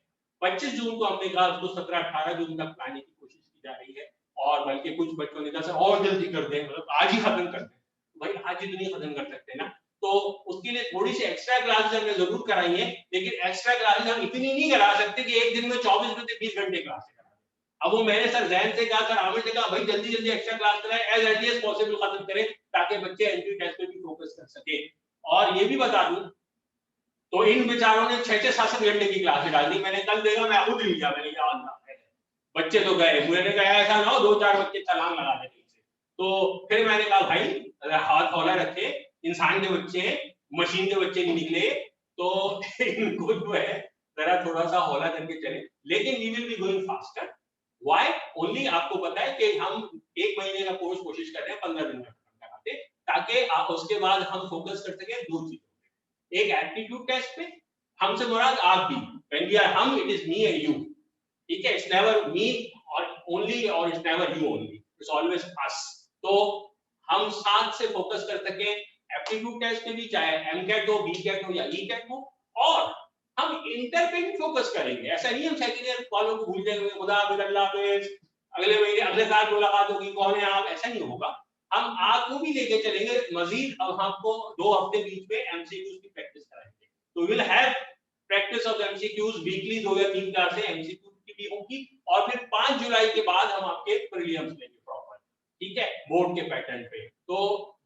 25 जून को हमने कहा उसको 17-18 जून तक लाने की कोशिश की जा रही है, और बल्कि कुछ बच्चों ने कहा और जल्दी कर दें, मतलब आज ही खत्म कर दें। भाई आज ही तो नहीं खत्म कर सकते ना, तो उसके लिए थोड़ी सी एक्स्ट्रा क्लासेस हमने जरूर कराई है, लेकिन एक्स्ट्रा क्लासेस हम इतनी नहीं करा सकते कि एक दिन में 24 घंटे 20 घंटे क्लास। अब वो मैंने सर जैन से कहा, सर आमिर से कहा, भाई जल्दी जल्दी एक्स्ट्रा क्लास कराएं, एज अर्ली एज पॉसिबल खत्म करें, ताकि बच्चे एंट्री टेस्ट पे भी फोकस कर सके। और ये भी बता दूं, तो इन बेचारों ने 6-7 घंटे की क्लास डाल दी। मैंने कल देखा, मैं खुद लिया, मैंने कहा अल्लाह, बच्चे तो गए। मैंने कहा ऐसा ना हो 2-4 बच्चे छलांग लगा दें नीचे। तो फिर मैंने कहा भाई हाथ हौला रखे, इंसान के बच्चे मशीन के बच्चे नहीं निकले, तो इनको जो है जरा थोड़ा सा हौला करके चले। लेकिन we will be going faster. Why? Only आपको पता है कि हम 1 महीने का कोर्स कोशिश कर रहे हैं 15 दिन में खत्म कराते, ताकि आप उसके बाद हम फोकस कर सकें 2 चीजों पे। एक एप्टीट्यूड टेस्ट पे, हमसे मुराद आप भी, when we are हम, it is me and you, ठीक है। It's never me or only or it's never you only, it's always us। तो हम साथ से फोकस कर सकें एप्टीट्यूड टेस्ट पे भी, चाहे एमकेट हो, बीकेट हो या ईकेट हो। और हम इंटर पे भी फोकस करेंगे। ऐसा नहीं हम सेकंड ईयर वालों को भूल जाएंगे, खुदा हाफिज़, अल्लाह हाफिज़, अगले महीने अगले साल मुलाकात होगी, कौन है आप, ऐसा नहीं होगा। हम आपको भी लेके चलेंगे मजीद। अब आपको 2 हफ्ते बीच में एमसीक्यूज की प्रैक्टिस कराएंगे। तो will have practice of MCQs weekly, 2 या 3 क्लासें एमसीक्यू की भी होगी। और फिर 5 जुलाई के बाद हम आपके प्रीलिम्स लेंगे प्रॉपर, ठीक है, बोर्ड के पैटर्न पे। तो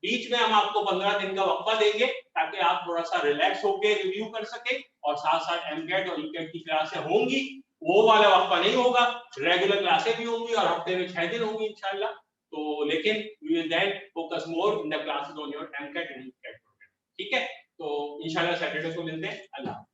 बीच में हम आपको 15 दिन का वक्फा देंगे ताकि आप थोड़ा सा रिलैक्स होके रिव्यू कर सके, और साथ साथ एमकेट और ईकेट की क्लासें होंगी, वो वाला वक्फा नहीं होगा, रेगुलर क्लासें भी होंगी और हफ्ते में 6 दिन होंगी इंशाल्लाह। तो लेकिन we will then focus more in the classes on your MCAT and ECAT, ठीक है। तो इंशाल्लाह सैटरडे को मिलते हैं। अल्लाह।